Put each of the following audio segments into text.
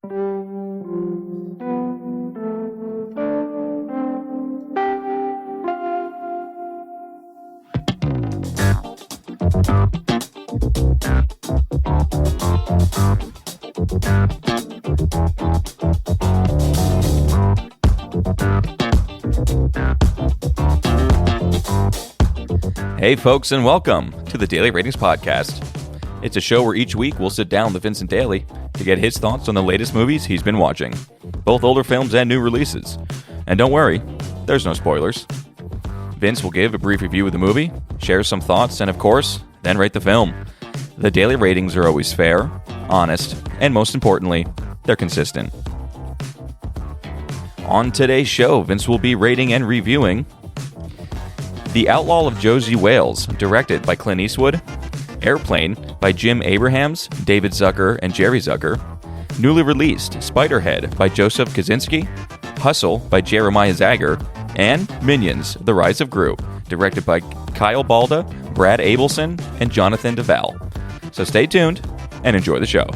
Hey folks, and welcome to the Daily Ratings Podcast. It's a show where each week we'll sit down with Vincent Daly to get his thoughts on the latest movies he's been watching, both older films and new releases. And don't worry, there's no spoilers. Vince will give a brief review of the movie, share some thoughts, and of course, then rate the film. The daily ratings are always fair, honest, and most importantly, they're consistent. On today's show, Vince will be rating and reviewing The Outlaw of Josey, Wales, directed by Clint Eastwood; Airplane by Jim Abrahams, David Zucker, and Jerry Zucker; newly released Spiderhead by Joseph Kosinski; Hustle by Jeremiah Zager; and Minions: The Rise of Gru, directed by Kyle Balda, Brad Abelson, and Jonathan DeVal. So stay tuned and enjoy the show.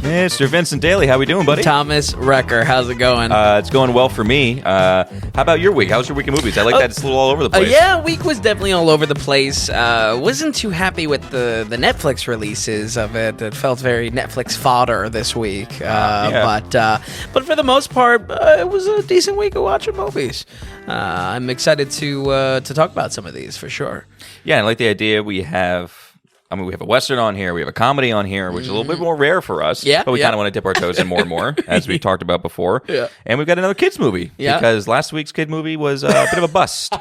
Mr. Vincent Daly, how we doing, buddy? Thomas Recker, how's it going? It's going well for me. How about your week? How's your week in movies? I like that it's a little all over the place. Yeah, week was definitely all over the place. Wasn't too happy with the Netflix releases of it. It felt very Netflix fodder this week. But for the most part, it was a decent week of watching movies. I'm excited to talk about some of these for sure. Yeah, I like the idea we have a Western on here, we have a comedy on here, which is a little bit more rare for us. Yeah, but we kind of want to dip our toes in more and more, as we talked about before. Yeah. And we've got another kids movie, because last week's kid movie was a bit of a bust.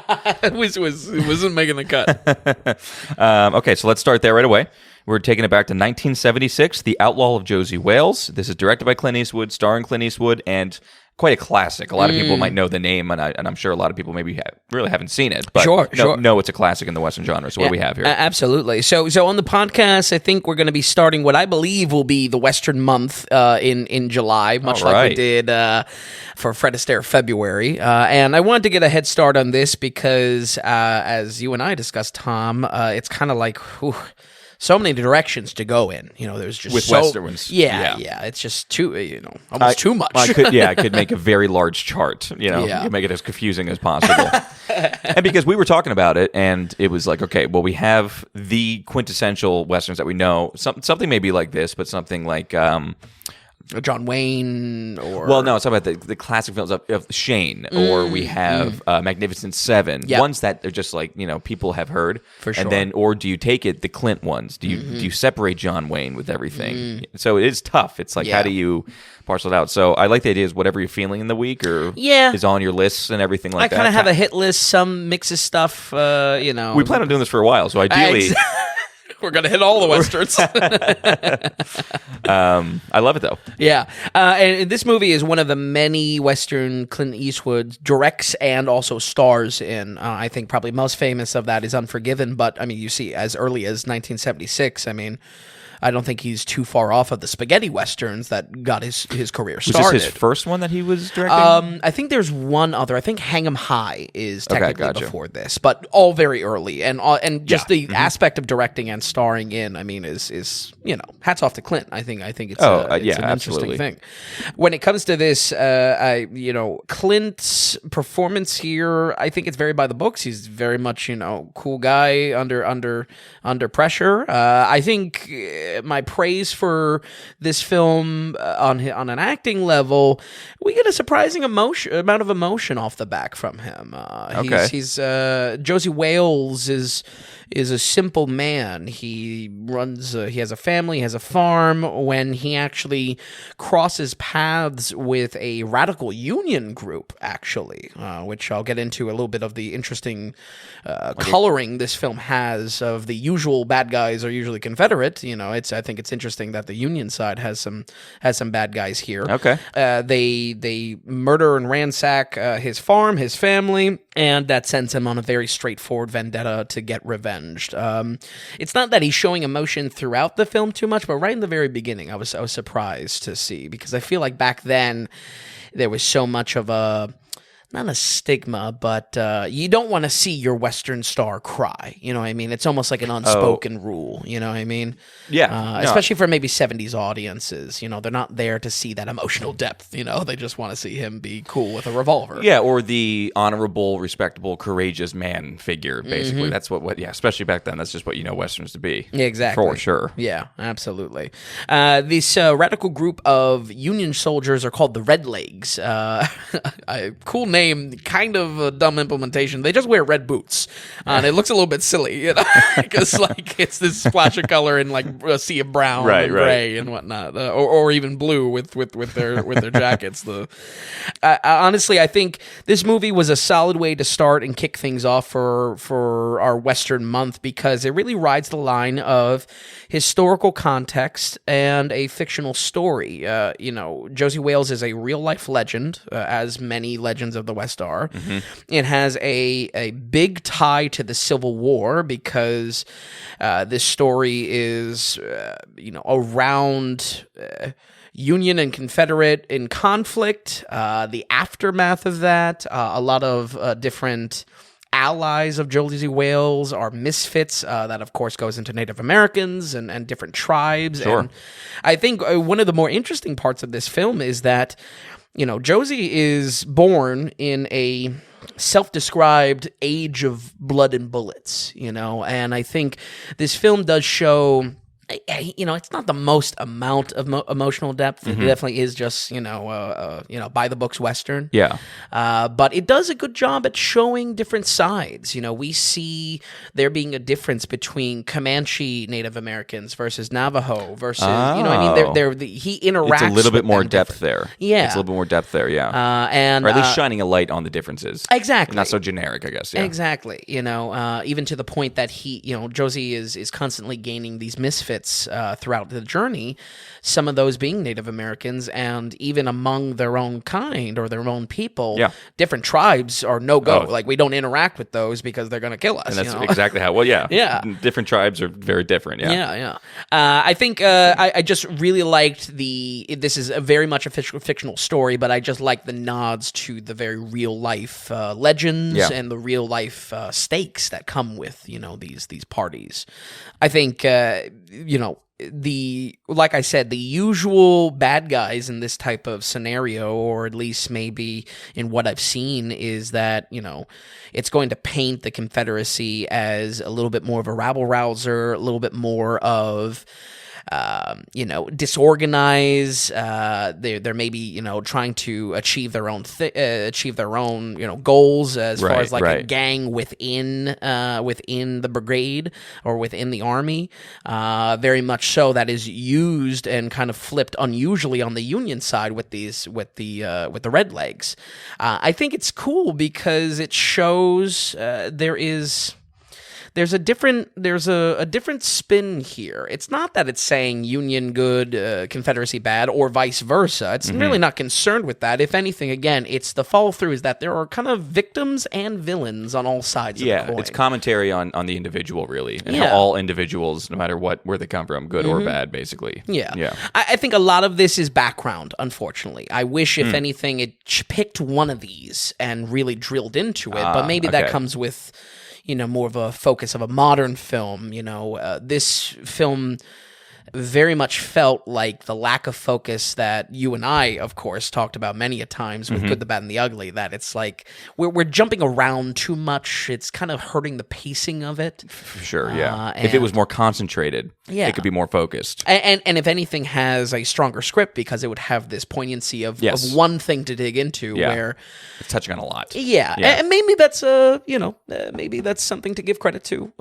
It wasn't making the cut. Okay, so let's start there right away. We're taking it back to 1976, The Outlaw of Josey, Wales. This is directed by Clint Eastwood, starring Clint Eastwood, and quite a classic. A lot of people might know the name, and I'm sure a lot of people maybe really haven't seen it. But Sure. No, it's a classic in the Western genre. So what do we have here? Absolutely. So on the podcast, I think we're going to be starting what I believe will be the Western month in July, much like we did for Fred Astaire February. And I wanted to get a head start on this because, as you and I discussed, Tom, it's kind of like... so many directions to go in. There's just with Westerns. Yeah. It's just too, almost too much. I could make a very large chart. You could make it as confusing as possible. And because we were talking about it, and it was like, okay, well, we have the quintessential Westerns that we know. Something maybe like this, but something like... John Wayne, or... Well, no, it's about the classic films of Shane, or we have Magnificent Seven, ones that are just like, people have heard. For sure. And then, or do you take it, the Clint ones? Do you separate John Wayne with everything? So it is tough. It's like, how do you parcel it out? So I like the idea is whatever you're feeling in the week, or is on your lists and everything like that. I kind of have a hit list, some mixes stuff, We plan on doing this for a while, so ideally... We're going to hit all the Westerns. I love it, though. Yeah. And this movie is one of the many Western Clint Eastwood directs and also stars in. I think probably most famous of that is Unforgiven. But, you see, as early as 1976, I don't think he's too far off of the spaghetti westerns that got his career started. Was this his first one that he was directing? I think there's one other. I think Hang 'em High is technically before this, but all very early. And just the aspect of directing and starring in, is hats off to Clint. I think it's an interesting thing. When it comes to this, Clint's performance here, I think it's very by the books. He's very much cool guy under pressure. I think my praise for this film on an acting level, we get a surprising amount of emotion off the back from him. He's Josey, Wales is is a simple man. He runs, he has a family, he has a farm, when he actually crosses paths with a radical union group, actually, which I'll get into a little bit of the interesting coloring this film has of the usual bad guys are usually Confederate. I think it's interesting that the Union side has some bad guys here. Okay. They murder and ransack his farm, his family, and that sends him on a very straightforward vendetta to get revenged. It's not that he's showing emotion throughout the film too much, but right in the very beginning, I was surprised to see, because I feel like back then there was so much of not a stigma, but you don't want to see your Western star cry. You know what I mean? It's almost like an unspoken rule. You know what I mean? Yeah. Especially for maybe 70s audiences. They're not there to see that emotional depth. They just want to see him be cool with a revolver. Yeah, or the honorable, respectable, courageous man figure, basically. Mm-hmm. That's what, especially back then, that's just what Westerns to be. Exactly. For sure. Yeah, absolutely. This radical group of Union soldiers are called the Red Legs. Cool name. Kind of a dumb implementation. They just wear red boots, and it looks a little bit silly, because it's this splash of color in like a sea of brown and gray and whatnot, or even blue with their jackets. Honestly, I think this movie was a solid way to start and kick things off for our Western month, because it really rides the line of historical context and a fictional story. Josey Wales is a real life legend, as many legends of the West are. Mm-hmm. It has a big tie to the Civil War, because this story is around Union and Confederate in conflict, the aftermath of that, a lot of different allies of Josey Wales are misfits. That, of course, goes into Native Americans and different tribes. Sure. And I think one of the more interesting parts of this film is that Josey is born in a self-described age of blood and bullets, and I think this film does show, it's not the most amount of emotional depth. Mm-hmm. It definitely is just, by the books Western. Yeah. But it does a good job at showing different sides. We see there being a difference between Comanche Native Americans versus Navajo versus, he interacts. It's a little bit more depth there. Yeah. It's a little bit more depth there, yeah. Or at least shining a light on the differences. Exactly. Not so generic, I guess, yeah. Exactly. Even to the point that Josey is constantly gaining these misfits throughout the journey, some of those being Native Americans, and even among their own kind or their own people, different tribes are no-go. Like, we don't interact with those because they're going to kill us. And that's exactly how, yeah. Different tribes are very different, Yeah. I think I just really liked this is very much a fictional story, but I just like the nods to the very real-life legends and the real-life stakes that come with, these parties. I think, like I said, the usual bad guys in this type of scenario, or at least maybe in what I've seen, is that, it's going to paint the Confederacy as a little bit more of a rabble-rouser, a little bit more of disorganized. They're maybe trying to achieve their own goals as far as a gang within the brigade or within the army. Very much so that is used and kind of flipped unusually on the Union side with the Red Legs. I think it's cool because it shows there's a different spin here. It's not that it's saying Union good, Confederacy bad, or vice versa. It's really not concerned with that. If anything, again, it's the follow through is that there are kind of victims and villains on all sides of the coin. Yeah, it's commentary on the individual, really, and how all individuals, no matter where they come from, good or bad, basically. Yeah. I think a lot of this is background, unfortunately. I wish, if anything, it picked one of these and really drilled into it, but maybe that comes with more of a focus of a modern film. This film very much felt like the lack of focus that you and I, of course, talked about many a times with Good, the Bad, and the Ugly, that it's like we're jumping around too much. It's kind of hurting the pacing of it. For sure, yeah. If it was more concentrated, it could be more focused. And if anything has a stronger script, because it would have this poignancy of one thing to dig into where... It's touching on a lot. Yeah. And maybe that's, maybe that's something to give credit to,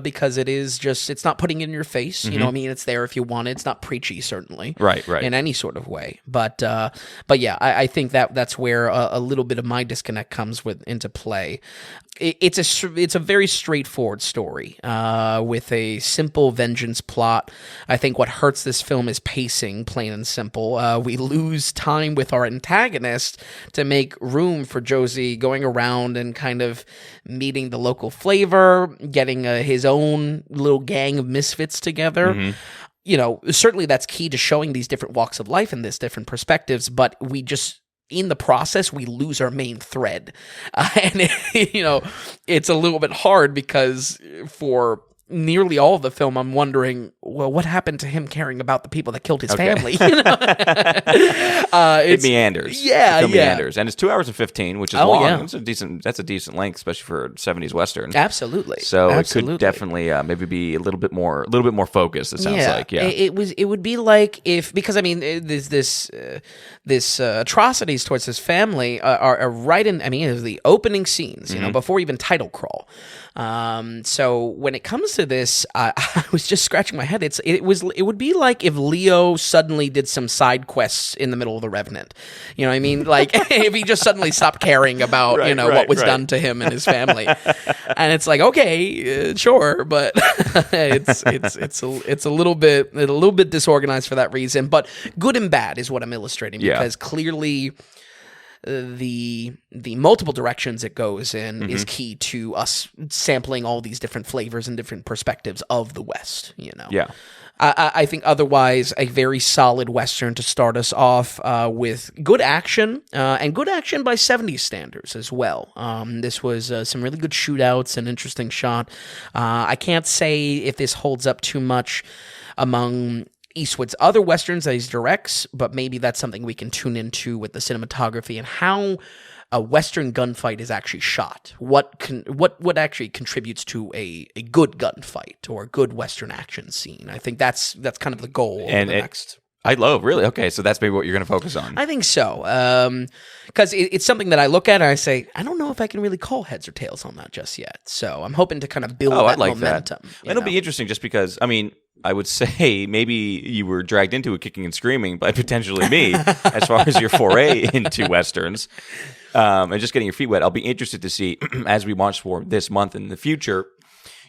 because it is just, it's not putting it in your face. You know what I mean? It's there if you want it. It's not preachy, certainly. Right. In any sort of way. But yeah, I think that's where a little bit of my disconnect comes into play. It's a very straightforward story with a simple vengeance plot. I think what hurts this film is pacing, plain and simple. We lose time with our antagonist to make room for Josey going around and kind of meeting the local flavor, getting his own little gang of misfits together. Certainly that's key to showing these different walks of life and this different perspectives, but we just, in the process, we lose our main thread. And, it's a little bit hard because for nearly all of the film, I'm wondering, well, what happened to him caring about the people that killed his family? It meanders. Yeah, meanders. And it's 2 hours and 15, which is long. Yeah. That's a decent length, especially for a 70s Western. Absolutely. So it could definitely maybe be a little bit more focused, it sounds like. Yeah. It would be like if, because I mean, this atrocities towards his family are right in, the opening scenes, before even title crawl. So when it comes to this, I was just scratching my head. It would be like if Leo suddenly did some side quests in the middle of The Revenant. You know what I mean? Like if he just suddenly stopped caring about what was done to him and his family, and it's like, okay, sure, but it's a little bit disorganized for that reason. But good and bad is what I'm illustrating, because clearly the multiple directions it goes in is key to us sampling all these different flavors and different perspectives of the West, Yeah. I think otherwise a very solid Western to start us off with good action, and good action by 70s standards as well. This was some really good shootouts, an interesting shot. I can't say if this holds up too much among Eastwood's other Westerns that he directs, but maybe that's something we can tune into with the cinematography and how a Western gunfight is actually shot. What actually contributes to a good gunfight or a good Western action scene. I think that's kind of the goal of the next. I love, really? Okay, so that's maybe what you're going to focus on. I think so. Because it's something that I look at and I say, I don't know if I can really call heads or tails on that just yet. So I'm hoping to kind of build that momentum. It'll be interesting just because, I would say maybe you were dragged into it kicking and screaming by potentially me as far as your foray into Westerns and just getting your feet wet. I'll be interested to see, as we watch for this month in the future,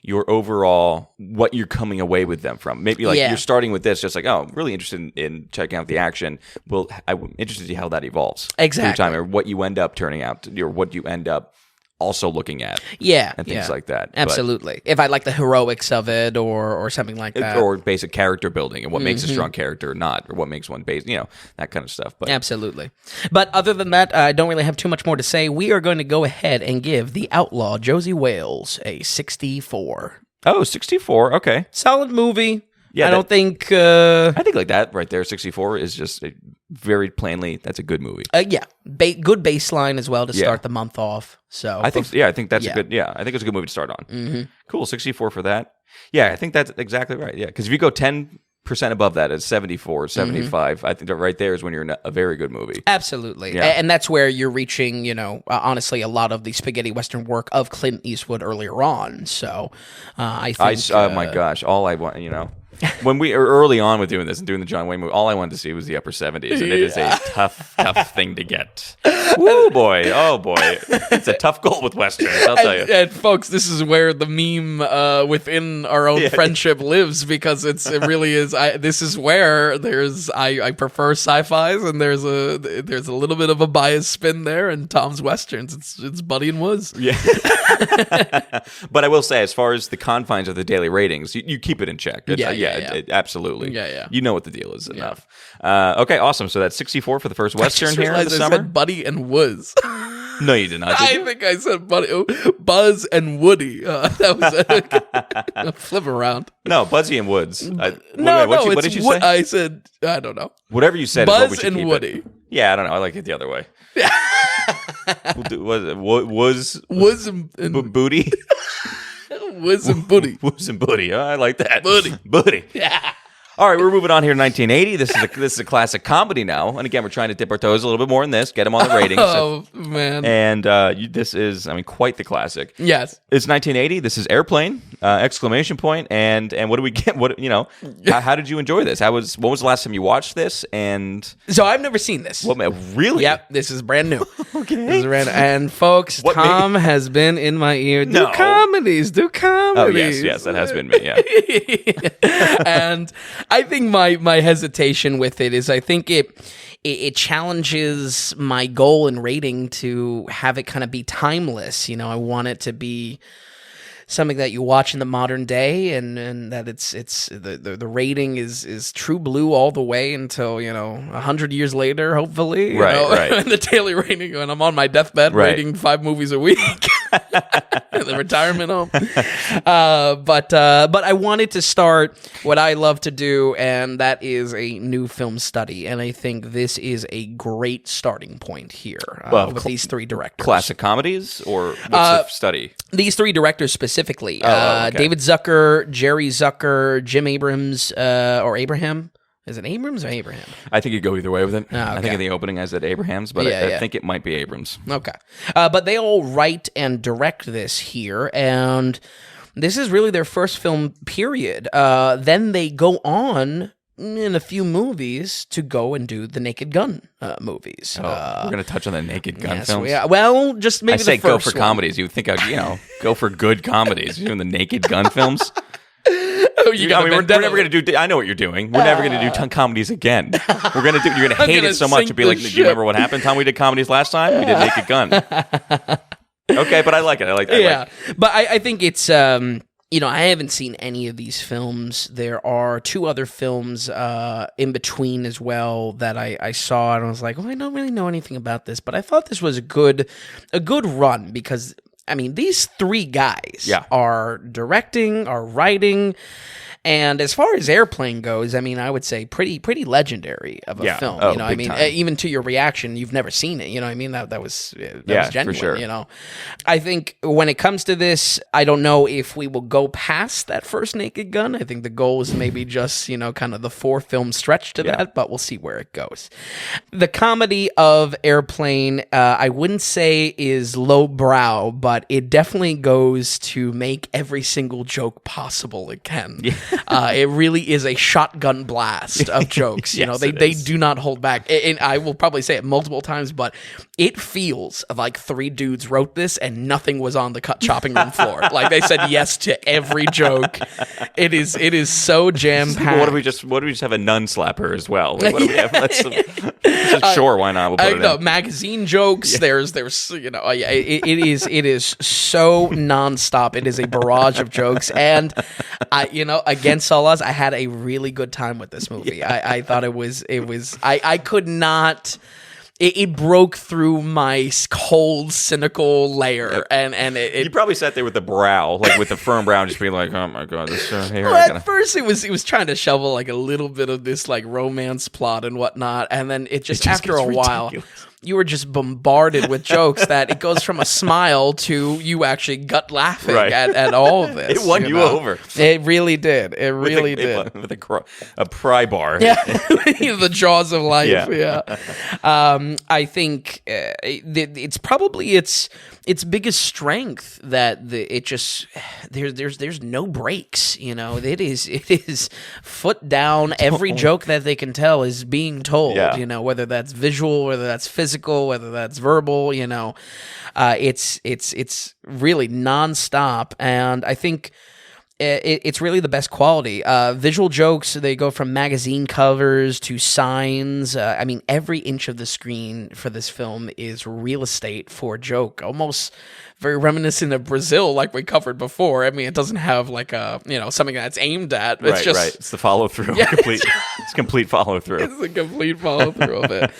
your overall, what you're coming away with them from. Maybe you're starting with this, just like, oh, really interested in checking out the action. I'm interested to see how that evolves. Exactly. Through time, or what you end up turning out, or what you end up also looking at. And things like that. Absolutely. If I like the heroics of it or something like that. Or basic character building and what makes a strong character or not, or what makes one base, that kind of stuff. But absolutely. But other than that, I don't really have too much more to say. We are going to go ahead and give The Outlaw Josey Wales a 64. Oh, 64. Okay. Solid movie. Yeah, I think like that right there, 64 is just very plainly, that's a good movie. Good baseline as well to start the month off. So I think that's a good, I think it's a good movie to start on. Mm-hmm. Cool, 64 for that. Yeah, I think that's exactly right. Yeah, because if you go 10% above that, it's 74, 75. I think that right there is when you're in a very good movie. Absolutely. Yeah. And that's where you're reaching, honestly, a lot of the spaghetti Western work of Clint Eastwood earlier on. So I think... oh my gosh, all I want, when we are early on with doing this and doing the John Wayne movie, all I wanted to see was the upper 70s, and it is a tough thing to get. Oh boy. It's a tough goal with Westerns, I'll tell you. And folks, this is where the meme within our own friendship lives, because it really is. This is where I prefer sci-fis, and there's a little bit of a biased spin there, and Tom's Westerns, it's Buddy and Woods. Yeah. But I will say, as far as the confines of the daily ratings, you keep it in check. Absolutely. Yeah. You know what the deal is enough. Okay, awesome. So that's 64 for the first Western here in the summer. I said Buddy and Woods. No, you did not. Did you? I think I said Buzz and Woody. That was a flip around. No, Buzzy and Woods. What did you say? I said, I don't know. Whatever you said Buzz is what we should and keep Woody. It. Yeah, I don't know. I like it the other way. Was booty? Was and Booty. Was and booty. I like that. Booty. Yeah. All right, we're moving on here to 1980. This is a classic comedy now, and again, we're trying to dip our toes a little bit more in this, get them on the ratings. Man! And this is, quite the classic. Yes, it's 1980. This is Airplane! Exclamation point! And what do we get? How did you enjoy this? What was the last time you watched this? And so I've never seen this. What? Really? Yep, this is brand new. Okay. This is brand new. And folks, Tom has been in my ear. Do comedies. Oh yes, that has been me. Yeah. And I think my hesitation with it is I think it challenges my goal in rating to have it kind of be timeless. I want it to be something that you watch in the modern day, and that it's the rating is true blue all the way until 100 years later, hopefully. Right. The daily rating when I'm on my deathbed, rating 5 movies a week. In the retirement home. But I wanted to start what I love to do, and that is a new film study. And I think this is a great starting point here with these 3 directors. Classic comedies, or what's the study? These 3 directors specifically. Okay. David Zucker, Jerry Zucker, Jim Abrams, or Abraham. Is it Abrams or Abraham? I think you go either way with it. Okay. I think in the opening I said Abrahams, but I think it might be Abrams. Okay. But they all write and direct this here, and this is really their first film, period. Then they go on in a few movies to go and do the Naked Gun movies. We're going to touch on the Naked Gun films? Yeah. Well, just maybe I say the go first for comedies. You would think I'd, go for good comedies. You're doing the Naked Gun films? We're never going to do. I know what you're doing. We're never going to do comedies again. You're going to hate it so much. You'll be like, do you remember what happened? Time we did comedies last time? We did Naked Gun. Okay, but I like it. I like that. Yeah, but I think it's. I haven't seen any of these films. There are 2 other films in between as well that I saw, and I was like, well, I don't really know anything about this, but I thought this was a good run because. These 3 guys are directing, are writing, and as far as Airplane goes, I would say pretty legendary of a film. Even to your reaction, you've never seen it. That was genuine. For sure. I think when it comes to this, I don't know if we will go past that first Naked Gun. I think the goal is maybe just kind of the 4-film stretch to that, but we'll see where it goes. The comedy of Airplane, I wouldn't say is lowbrow, but it definitely goes to make every single joke possible it can. Yeah. It really is a shotgun blast of jokes. Yes, they do not hold back. And I will probably say it multiple times, but it feels like 3 dudes wrote this and nothing was on the chopping room floor. Like they said yes to every joke. It is so jam packed. What if we just have a nun slapper as well? Like, what do we have? Sure, why not? We'll put it in. Magazine jokes. Yeah. There's it is so nonstop. It is a barrage of jokes, and against all odds, I had a really good time with this movie. Yeah. I thought it was. I could not. It broke through my cold, cynical layer, and it. You probably sat there with the brow, like with the firm brow, just being like, "Oh my god, this here." Well, at first, it was trying to shovel like a little bit of this like romance plot and whatnot, and then it just after a while. Ridiculous. You were just bombarded with jokes that it goes from a smile to you actually gut laughing at all of this. It won you over. It really did. It really did. With a pry bar. Yeah, the jaws of life. Yeah. I think it's probably its biggest strength that there's no breaks. It is foot down. Every joke that they can tell is being told. Yeah. Whether that's visual, whether that's physical, whether that's verbal, it's really nonstop. And I think it's really the best quality. Visual jokes, they go from magazine covers to signs. I mean, every inch of the screen for this film is real estate for a joke, almost very reminiscent of Brazil, like we covered before. I mean, it doesn't have like something that's aimed at. It's right. It's the follow through. Yeah, it's complete follow through. It's a complete follow through of it.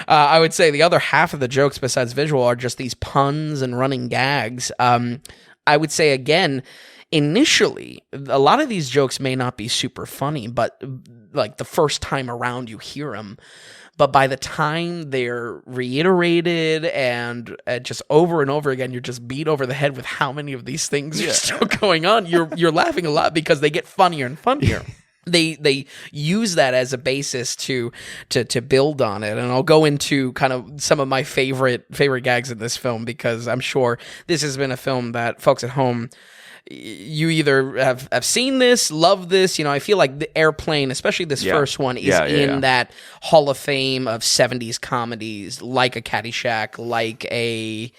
I would say the other half of the jokes, besides visual, are just these puns and running gags. I would say again, initially, a lot of these jokes may not be super funny, but like the first time around you hear them. But by the time they're reiterated and just over and over again, you're just beat over the head with how many of these things are still going on. You're laughing a lot because they get funnier and funnier. They use that as a basis to build on it, and I'll go into kind of some of my favorite gags in this film, because I'm sure this has been a film that folks at home, you either have seen this, love this. I feel like the Airplane, especially this first one, is in that Hall of Fame of 70s comedies, like a Caddyshack, like a...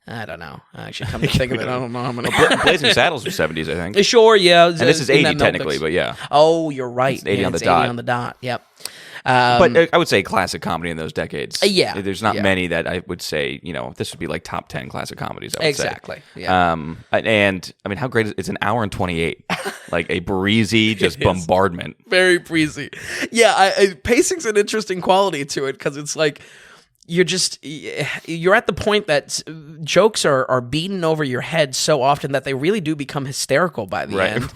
I don't know. I actually come to think of it. I don't know how many. Blazing Saddles was 70s, I think. Sure, yeah. And this is 80 technically, but yeah. Oh, you're right. It's 80 on the dot. 80 on the dot, yep. But I would say classic comedy in those decades. Yeah. There's not many that I would say, this would be like top 10 classic comedies, I would exactly. say. Yeah. And, I mean, how great is it? It's an hour and 28. Like a breezy, just bombardment. Very breezy. Yeah, pacing's an interesting quality to it, because it's like, you're at the point that jokes are beaten over your head so often that they really do become hysterical by the end.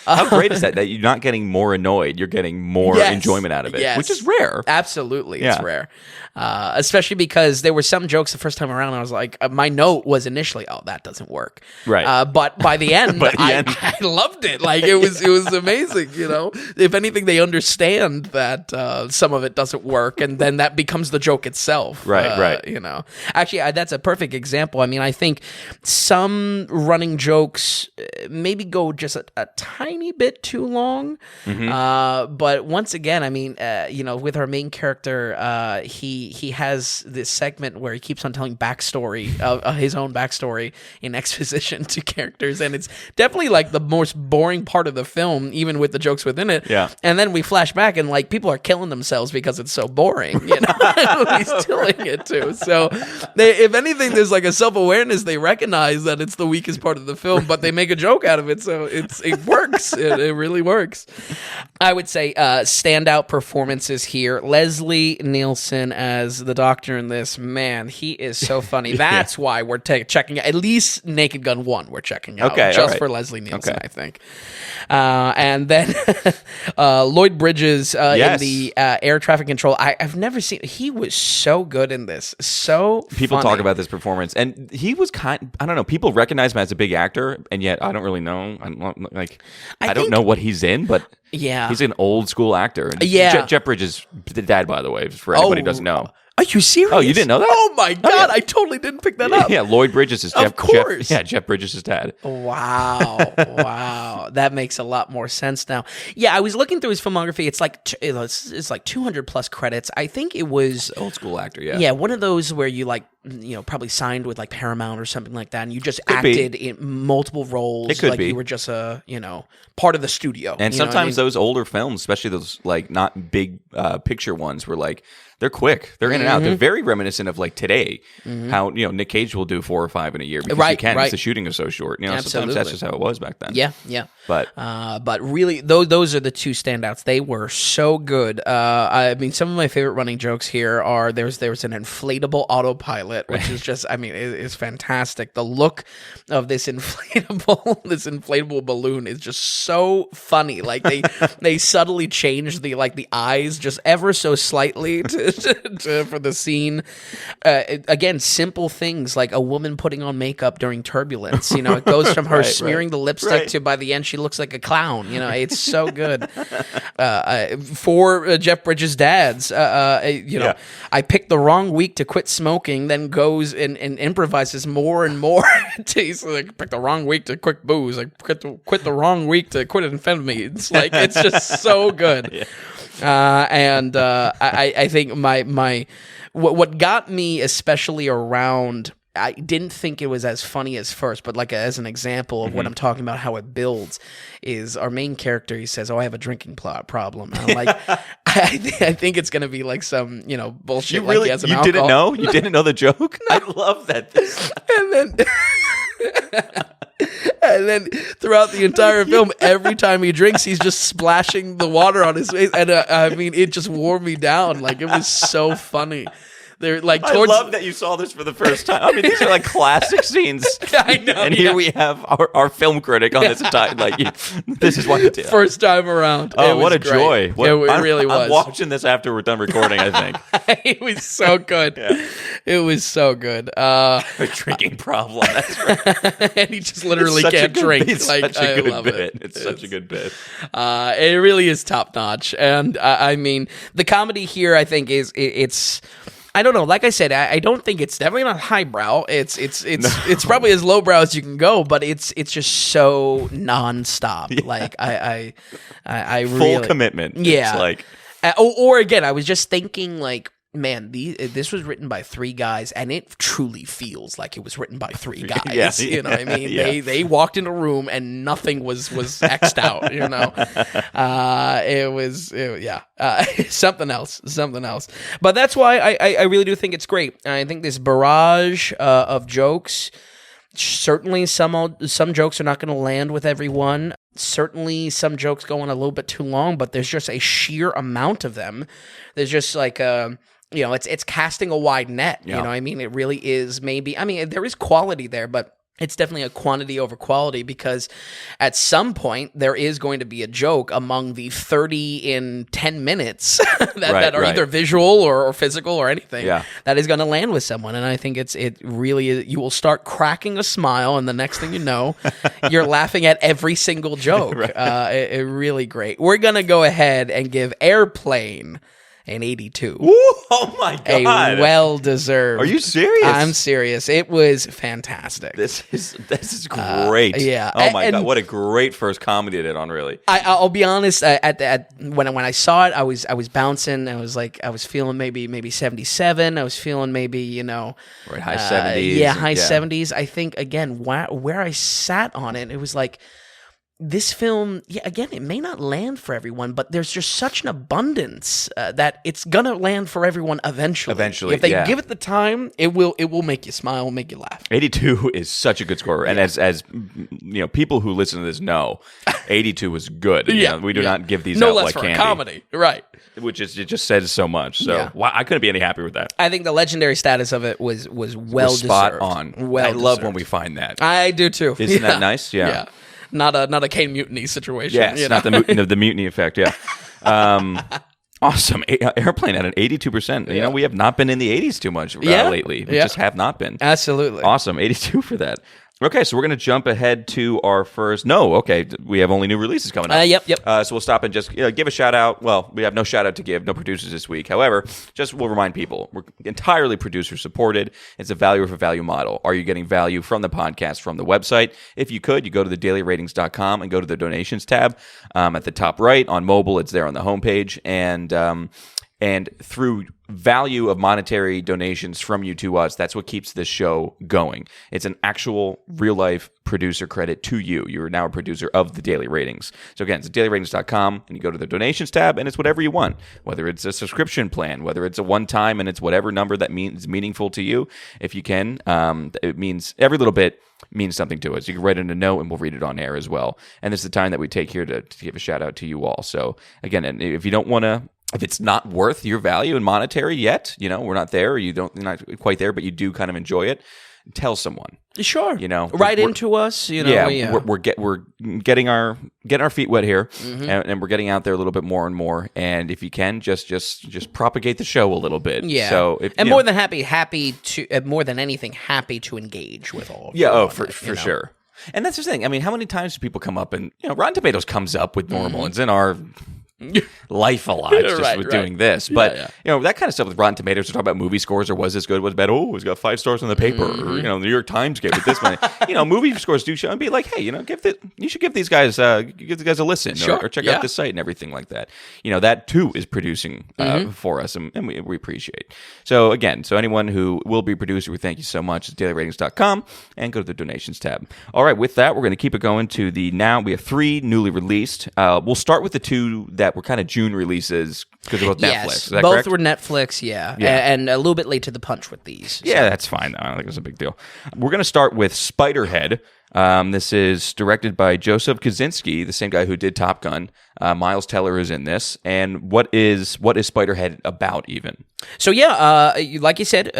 How great is that you're not getting more annoyed, you're getting more enjoyment out of it, which is rare. Absolutely, it's rare. Especially because there were some jokes the first time around, I was like, my note was initially, oh, that doesn't work. Right. But by the end, I loved it. Like, it was amazing, If anything, they understand that some of it doesn't work, and then that becomes the joke itself. Right. Actually, that's a perfect example. I mean, I think some running jokes maybe go just a tiny bit too long. Mm-hmm. But once again, I mean, with our main character, he has this segment where he keeps on telling backstory, his own backstory in exposition to characters, and it's definitely like the most boring part of the film, even with the jokes within it. Yeah. And then we flash back, and like people are killing themselves because it's so boring. He's telling it too. So, if anything, there's like a self-awareness. They recognize that it's the weakest part of the film, but they make a joke out of it. So it works. It really works. I would say standout performances here. Leslie Nielsen as the doctor in this, man, he is so funny. That's why we're checking out. At least Naked Gun 1 we're checking out. Okay, just for Leslie Nielsen, I think. And then Lloyd Bridges in the air traffic control. I've never seen... He was so good in this. So People funny. talk about this performance, and he was I don't know, people recognize him as a big actor, and yet I don't really know. I don't know what he's in, but he's an old school actor. Yeah. Jeff Bridges, the dad, by the way, for anybody who doesn't know. Are you serious? Oh, you didn't know that? Oh my God, I totally didn't pick that up. Yeah, Lloyd Bridges is Jeff Bridges' dad. Wow. That makes a lot more sense now. Yeah, I was looking through his filmography. It's like 200 plus credits. I think it was old school actor, yeah. Yeah, one of those where you probably signed with like Paramount or something like that, and you just acted in multiple roles. It could be. You were just part of the studio. And sometimes those older films, especially those like not big picture ones, were like, they're quick. They're in and out. They're very reminiscent of like today, how Nick Cage will do 4 or 5 in a year because he can. Because the shooting is so short. Sometimes that's just how it was back then. Yeah. But really, those are the two standouts. They were so good. I mean, some of my favorite running jokes here are there's an inflatable autopilot, which is just, I mean, it's fantastic. The look of this inflatable balloon is just so funny. Like they subtly changed the eyes just ever so slightly for the scene. Again, simple things like a woman putting on makeup during turbulence. It goes from her smearing the lipstick to by the end she looks like a clown. It's so good. For Jeff Bridges' dads, I picked the wrong week to quit smoking, then goes and improvises more and more. He's like, pick the wrong week to quit booze. Like, quit the wrong week to quit amphetamines. Like, it's just so good. I think what got me especially around I didn't think it was as funny as first, but like as an example of what I'm talking about, how it builds, is our main character. He says, "Oh, I have a drinking problem." And I'm like, I think it's gonna be like some bullshit. You really like you didn't know? You didn't know the joke? I love that. And then throughout the entire film, every time he drinks, he's just splashing the water on his face, and it just wore me down. Like, it was so funny. They're like, I love that you saw this for the first time. I mean, these are like classic scenes. I know. And here we have our film critic on this entire, this is what you did. First time around. Oh, what a great. joy. It really was. I'm watching this after we're done recording, I think. It was so good. Yeah. It was so good. A drinking problem. That's right. And he just literally can't drink. It's such a good bit. It's such a good bit. It really is top notch. And I mean, the comedy here, I think, it's... I don't know. Like I said, I don't think it's definitely not highbrow. It's probably as lowbrow as you can go, but it's just so nonstop. Yeah. Like I full really, commitment. Yeah. It's like, or again, I was just thinking like, man, this was written by 3 guys, and it truly feels like it was written by 3 guys. Yeah, you know what I mean? Yeah. They walked in a room and nothing was X'd out. You know, it was something else. But that's why I really do think it's great. I think this barrage of jokes. Certainly, some jokes are not going to land with everyone. Certainly, some jokes go on a little bit too long, but there's just a sheer amount of them. There's just like it's casting a wide net. Yeah. You know what I mean? It really is maybe. I mean, there is quality there, but it's definitely a quantity over quality, because at some point there is going to be a joke among the 30 in 10 minutes that are either visual or physical or anything that is going to land with someone. And I think it really is, you will start cracking a smile, and the next thing you know, you're laughing at every single joke. It really great. We're going to go ahead and give Airplane an 82. Ooh, oh my God. A well-deserved. Are you serious? I'm serious. It was fantastic. This is great. Yeah. Oh my God, what a great first comedy it on, really. I'll be honest, when I saw it, I was bouncing. I was feeling maybe 77. I was feeling maybe, right, high 70s. Yeah, high 70s. I think, again, where I sat on it, it was like, this film, again, it may not land for everyone, but there's just such an abundance that it's gonna land for everyone eventually. Eventually, if they give it the time, it will make you smile, make you laugh. 82 is such a good score, and as people who listen to this know, 82 was good. We do not give these out like candy. No less for a comedy, right? Which is, it just says so much. So wow, I couldn't be any happier with that. I think the legendary status of it was well deserved. Spot on. Well, I love when we find that. I do too. Isn't that nice? Yeah. Not a Kane Mutiny situation. Yes, not the mutiny effect. Yeah. Awesome. Airplane at an 82%. We have not been in the 80s too much lately. We just have not been. Absolutely. Awesome. 82 for that. Okay, so we're going to jump ahead to our first... No, okay, we have only new releases coming up. Yep. So we'll stop and just give a shout-out. Well, we have no shout-out to give, no producers this week. However, we'll remind people, we're entirely producer-supported. It's a value-for-value model. Are you getting value from the podcast, from the website? If you could, you go to thedailyratings.com and go to the donations tab at the top right. On mobile, it's there on the homepage. And through value of monetary donations from you to us, that's what keeps this show going. It's an actual real-life producer credit to you. You're now a producer of the Daily Ratings. So again, it's dailyratings.com, and you go to the donations tab, and it's whatever you want. Whether it's a subscription plan, whether it's a one-time, and it's whatever number that means meaningful to you. If you can, it means every little bit means something to us. You can write in a note, and we'll read it on air as well. And it's the time that we take here to give a shout-out to you all. So again, and if you don't want to... If it's not worth your value in monetary yet, we're not there, or you're not quite there, but you do kind of enjoy it, tell someone. Sure. Write into us. We're getting our feet wet here, and we're getting out there a little bit more and more. And if you can, just propagate the show a little bit. Yeah. So more than happy to more than anything, happy to engage with all of you. Yeah. Oh, for sure. And that's the thing. I mean, how many times do people come up and Rotten Tomatoes comes up with normal? It's in our life a lot just with doing this. But Yeah. you know, that kind of stuff with Rotten Tomatoes, to talk about movie scores or was this good, was bad? Oh, it's got 5 stars on the paper, or you know, the New York Times gave it this many. You know, movie scores do show and be like, hey, you know, you should give these guys a listen, or check out this site and everything like that. You know, that too is producing for us, and we appreciate. So again, anyone who will be a producer, we thank you so much. It's dailyratings.com, and go to the donations tab. All right, with that, we're going to keep it going to we have 3 newly released. We'll start with the 2 that were kind of June releases because they're both Netflix. Is that both correct? were Netflix, and a little bit late to the punch with these. Yeah, that's fine. I don't think it's a big deal. We're going to start with Spiderhead. This is directed by Joseph Kosinski, the same guy who did Top Gun. Miles Teller is in this. And what is Spiderhead about, even? So like you said,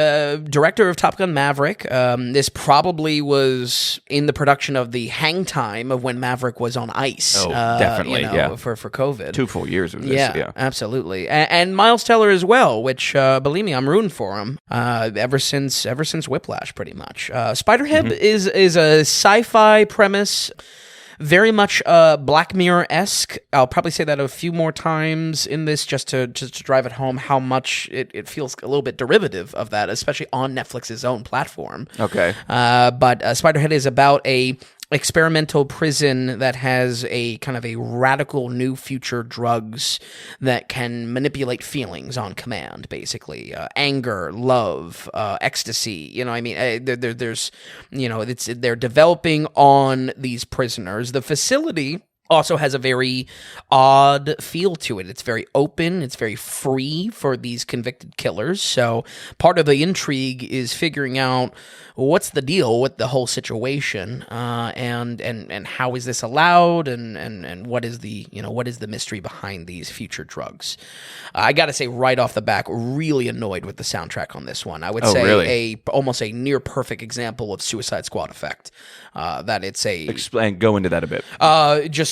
director of Top Gun Maverick. This probably was in the production of the hang time of when Maverick was on ice. Oh, definitely, for COVID. 2 full years of this. Yeah, absolutely. And Miles Teller as well, which believe me, I'm rooting for him. Ever since Whiplash, pretty much. Spiderhead is a sci-fi premise. Very much Black Mirror-esque. I'll probably say that a few more times in this just to drive it home how much it feels a little bit derivative of that, especially on Netflix's own platform. Okay. But Spiderhead is about a experimental prison that has a kind of a radical new future drugs that can manipulate feelings on command, basically anger, love, ecstasy. You know, I mean, there's you know, they're developing on these prisoners. The facility also has a very odd feel to it. It's very open. It's very free for these convicted killers. So part of the intrigue is figuring out what's the deal with the whole situation, and how is this allowed, and what is the mystery behind these future drugs. I got to say right off the back, really annoyed with the soundtrack on this one. I would say really? almost a near perfect example of Suicide Squad effect. That it's a Explain. Go into that a bit.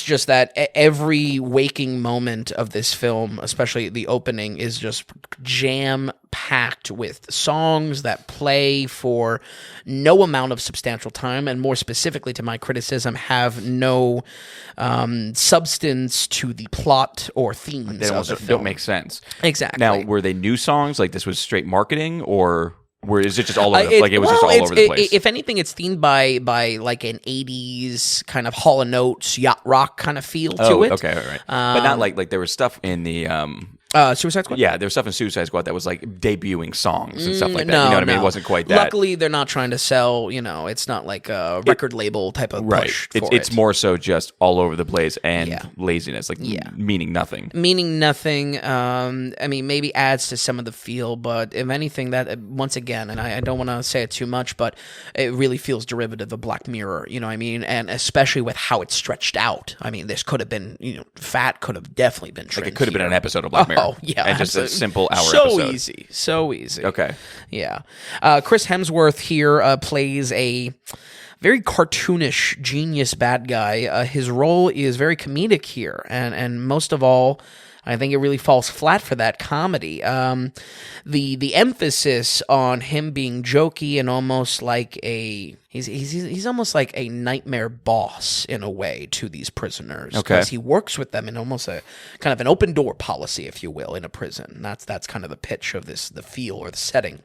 Just that every waking moment of this film, especially the opening, is just jam-packed with songs that play for no amount of substantial time, and more specifically to my criticism, have no substance to the plot or themes They of the film. don't make sense. Exactly. Now, were they new songs? Like this was straight marketing, or is it just all over? It was just all over the place. If anything, it's themed by like an '80s kind of Hall & Oates yacht rock kind of feel to it. Okay, all right. But not like there was stuff in the Suicide Squad? Yeah, there's stuff in Suicide Squad that was like debuting songs and stuff like that. You know what I mean? It wasn't quite that. Luckily, they're not trying to sell, it's not like a record label type of push for It's more so just all over the place and laziness, meaning nothing. Meaning nothing. I mean, maybe adds to some of the feel, but if anything, that, once again, and I don't want to say it too much, but it really feels derivative of Black Mirror, you know what I mean? And especially with how it's stretched out. I mean, this could have been, fat could have definitely been trimmed. Like it could have been an episode of Black Mirror. Oh, yeah. And just a simple hour episode. So easy. Okay. Yeah. Chris Hemsworth here plays a very cartoonish genius bad guy. His role is very comedic here. And most of all, I think it really falls flat for that comedy. The emphasis on him being jokey and almost like he's almost like a nightmare boss in a way to these prisoners. Okay. Because he works with them in almost a kind of an open door policy, if you will, in a prison. That's kind of the pitch of the feel or the setting.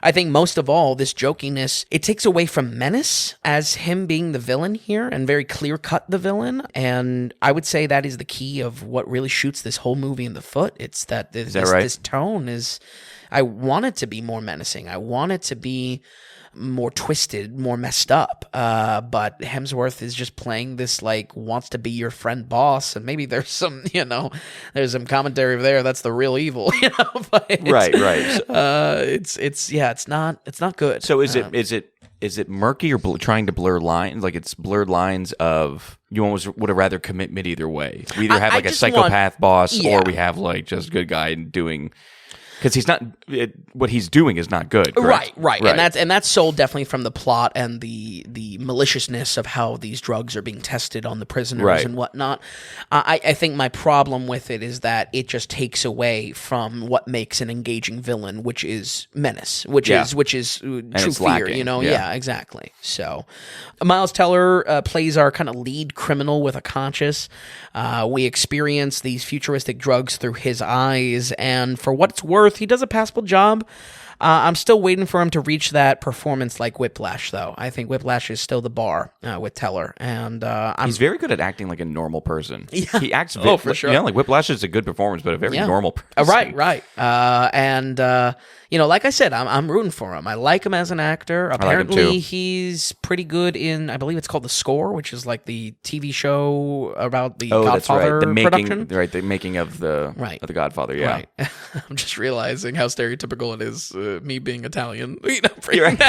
I think most of all, this jokiness, it takes away from menace as him being the villain here, and very clear-cut the villain. And I would say that is the key of what really shoots this whole movie in the foot. It's that this tone is, I want it to be more menacing. I want it to be more twisted, more messed up. But Hemsworth is just playing this like wants to be your friend boss, and maybe there's some, there's some commentary there. That's the real evil, But Right. It's not good. So is it murky or trying to blur lines? Like it's blurred lines of you almost would have rather commitment either way. We either have like a psychopath boss, or we have like just good guy doing. because he's not. What he's doing is not good. Correct? Right. And that's sold definitely from the plot and the maliciousness of how these drugs are being tested on the prisoners and whatnot. I think my problem with it is that it just takes away from what makes an engaging villain, which is menace, which is true fear. Lacking. You know, yeah, exactly. So, Miles Teller plays our kind of lead criminal with a conscience. We experience these futuristic drugs through his eyes, and for what it's worth, he does a passable job. I'm still waiting for him to reach that performance like Whiplash, though. I think Whiplash is still the bar with Teller, and he's very good at acting like a normal person. Yeah. He acts, for sure. Like Whiplash is a good performance, but a very normal person. Right. Like I said, I'm rooting for him. I like him as an actor. Apparently, I like him too. He's pretty good in, I believe it's called The Score, which is like the TV show about the Godfather that's right. production. The making of the Godfather. Yeah, right. I'm just realizing how stereotypical it is. Me being Italian, You're right.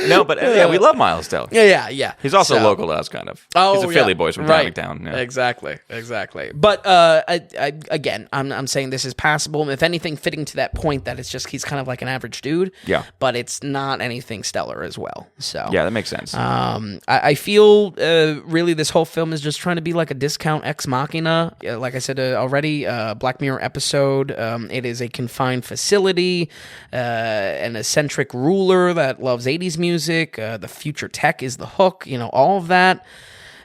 No, but we love Miles Teller. Yeah. He's also local to us, kind of. He's a Philly boy from town. Yeah. Exactly. But again, I'm saying this is passable. If anything, fitting to that point that it's just he's kind of like an average dude. Yeah. But it's not anything stellar as well. So yeah, that makes sense. I feel really this whole film is just trying to be like a discount ex machina. Like I said already, Black Mirror episode. It is a confined facility, an eccentric ruler that loves 80s music. The future tech is the hook. All of that.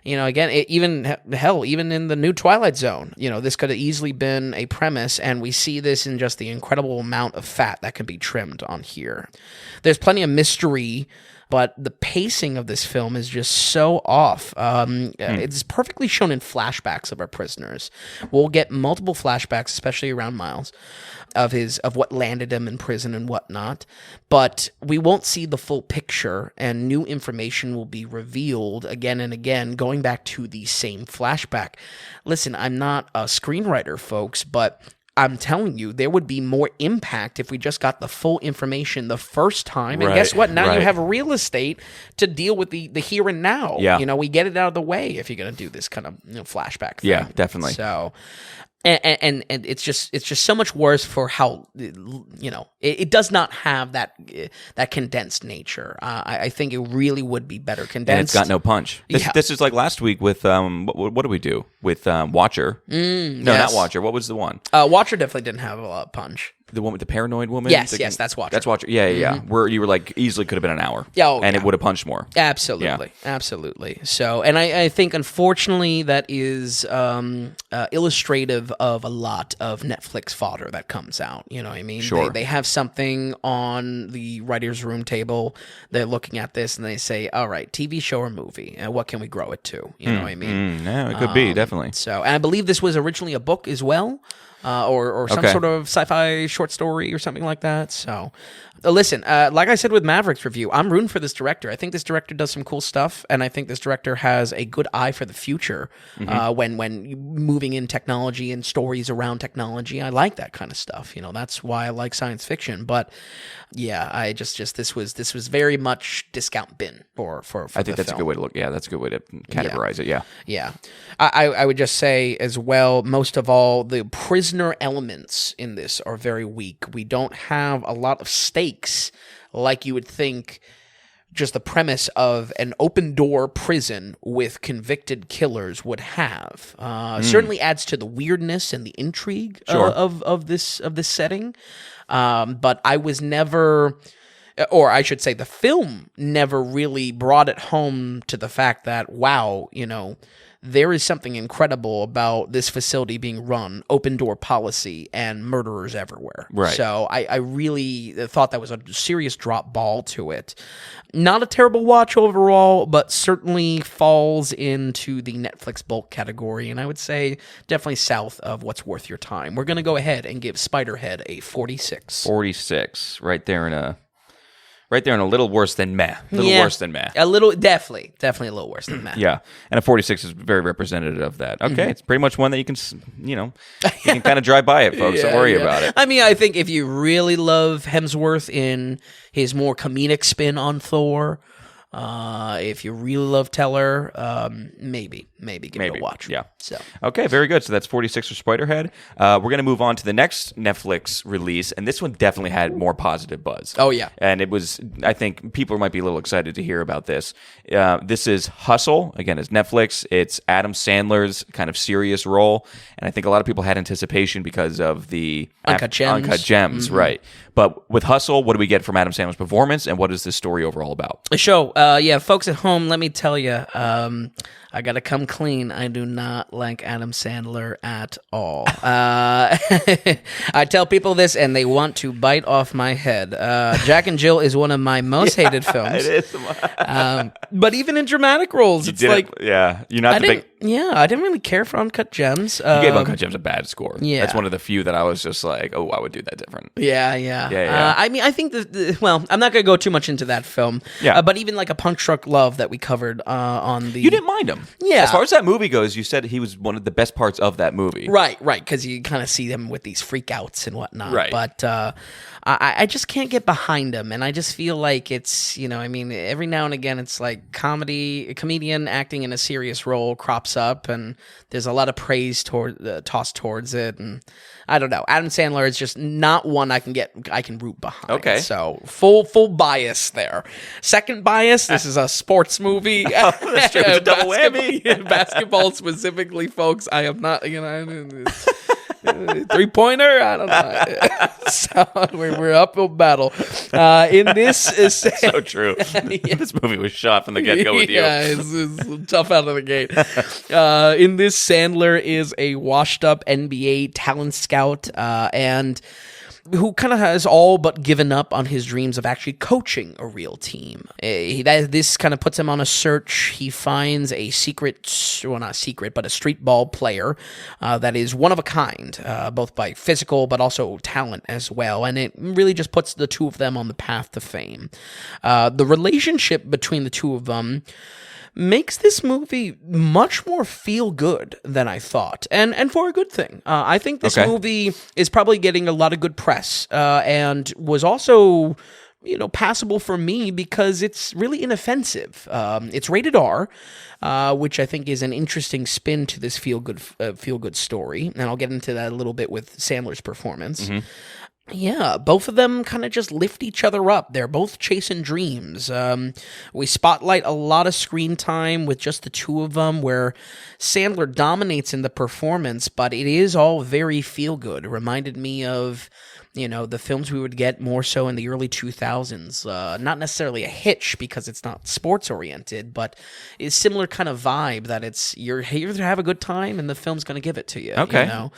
Again, even in the new Twilight Zone, this could have easily been a premise, and we see this in just the incredible amount of fat that can be trimmed on here. There's plenty of mystery, but the pacing of this film is just so off. It's perfectly shown in flashbacks of our prisoners. We'll get multiple flashbacks, especially around Miles, of what landed him in prison and whatnot, but we won't see the full picture, and new information will be revealed again and again, going back to the same flashback. Listen, I'm not a screenwriter, folks, but I'm telling you, there would be more impact if we just got the full information the first time. And guess what? Now you have real estate to deal with the here and now. Yeah. We get it out of the way if you're going to do this kind of flashback thing. Yeah, definitely. So... And it's just so much worse for how it does not have that condensed nature. I think it really would be better condensed. And it's got no punch. This is like last week with what do we do with Watcher? Not Watcher. What was the one? Watcher definitely didn't have a lot of punch. The one with the paranoid woman? Yes, that's Watcher. That's Watcher. Yeah. Where you were like, easily could have been an hour. It would have punched more. Absolutely. So, and I think, unfortunately, that is illustrative of a lot of Netflix fodder that comes out. You know what I mean? Sure. They have something on the writer's room table. They're looking at this and they say, all right, TV show or movie, and what can we grow it to? You know what I mean? Yeah, it could be, definitely. So, and I believe this was originally a book as well. Or some sort of sci-fi short story or something like that. So, listen, like I said with Maverick's review, I'm rooting for this director. I think this director does some cool stuff, and I think this director has a good eye for the future when moving in technology and stories around technology. I like that kind of stuff. That's why I like science fiction. But yeah, I just this was very much discount bin for I think that's a good way to look. Yeah, that's a good way to categorize it. Yeah. I would just say as well, most of all, the prisoner elements in this are very weak. We don't have a lot of stakes like you would think just the premise of an open door prison with convicted killers would have. Certainly adds to the weirdness and the intrigue of this setting. But I was never, or I should say the film never really brought it home to the fact that, wow, there is something incredible about this facility being run, open door policy, and murderers everywhere. Right. So I really thought that was a serious drop ball to it. Not a terrible watch overall, but certainly falls into the Netflix bulk category, and I would say definitely south of what's worth your time. We're going to go ahead and give Spiderhead a 46. 46, right there in a little worse than meh. Worse than meh. A little, definitely a little worse than meh. Yeah, and a 46 is very representative of that. Okay, It's pretty much one that you can, you can kind of drive by it, folks. Don't worry about it. I mean, I think if you really love Hemsworth in his more comedic spin on Thor, if you really love Teller, maybe. give it a watch. Yeah. So okay, very good. So that's 46 for Spiderhead. We're going to move on to the next Netflix release, and this one definitely had more positive buzz. Oh, yeah. And it was, I think people might be a little excited to hear about this. This is Hustle. Again, it's Netflix. It's Adam Sandler's kind of serious role, and I think a lot of people had anticipation because of the Uncut Gems. Right. But with Hustle, what do we get from Adam Sandler's performance, and what is this story overall about? So, folks at home, let me tell you, I gotta come clean. I do not like Adam Sandler at all. I tell people this, and they want to bite off my head. Jack and Jill is one of my most hated films. It is. But even in dramatic roles, it's like... Yeah, you're not the big... Yeah, I didn't really care for Uncut Gems. You gave Uncut Gems a bad score. Yeah. That's one of the few that I was just like, oh, I would do that different. Yeah. I mean, I think well, I'm not going to go too much into that film. Yeah. But even like A Punch Drunk Love that we covered on the... You didn't mind him. Yeah. As far as that movie goes, you said he was one of the best parts of that movie. Right, because you kind of see them with these freakouts and whatnot. Right. But I just can't get behind him, and I just feel like it's, I mean, every now and again it's like a comedian acting in a serious role crops up, and there's a lot of praise tossed towards it, and I don't know. Adam Sandler is just not one I can root behind. Okay. So full bias there. Second bias, this is a sports movie. That's true. It's a double whammy. Basketball specifically, folks. I am not, 3-pointer? I don't know. So we're uphill battle. In this is so true. This movie was shot from the get-go with you. Yeah, it's tough out of the gate. In this, Sandler is a washed-up NBA talent scout, and who kind of has all but given up on his dreams of actually coaching a real team. This kind of puts him on a search. He finds a not secret, but a street ball player that is one of a kind, both by physical but also talent as well. And it really just puts the two of them on the path to fame. The relationship between the two of them makes this movie much more feel good than I thought, and for a good thing. I think this movie is probably getting a lot of good press, and was also, passable for me because it's really inoffensive. It's rated R, which I think is an interesting spin to this feel good story, and I'll get into that a little bit with Sandler's performance. Mm-hmm. Yeah, both of them kind of just lift each other up. They're both chasing dreams. We spotlight a lot of screen time with just the two of them, where Sandler dominates in the performance, but it is all very feel-good. It reminded me of, the films we would get more so in the early 2000s. Not necessarily a Hitch because it's not sports-oriented, but it's similar kind of vibe that you're here to have a good time and the film's going to give it to you. Okay.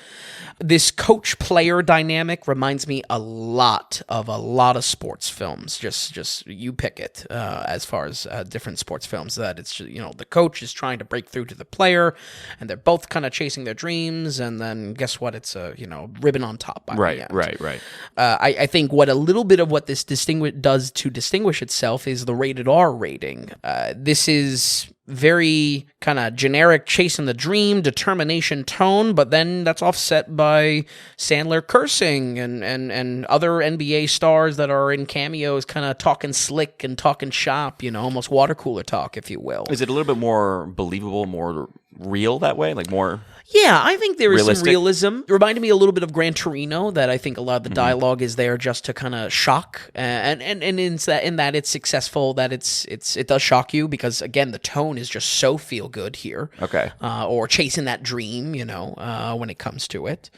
This coach-player dynamic reminds me a lot of sports films. Just you pick it as far as different sports films. That it's the coach is trying to break through to the player, and they're both kind of chasing their dreams. And then guess what? It's a ribbon on top. By the end. Right. I think a little bit of what this does to distinguish itself is the rated R rating. This is very kind of generic chasing the dream, determination tone, but then that's offset by Sandler cursing and other NBA stars that are in cameos kind of talking slick and talking shop, almost water cooler talk, if you will. Is it a little bit more believable, more real that way? Like more... Yeah, I think there is realistic? Some realism. It reminded me a little bit of Gran Torino, that I think a lot of the dialogue is there just to kind of shock, and in that it's successful, that it does shock you because, again, the tone is just so feel good here. Okay. Or chasing that dream, when it comes to it.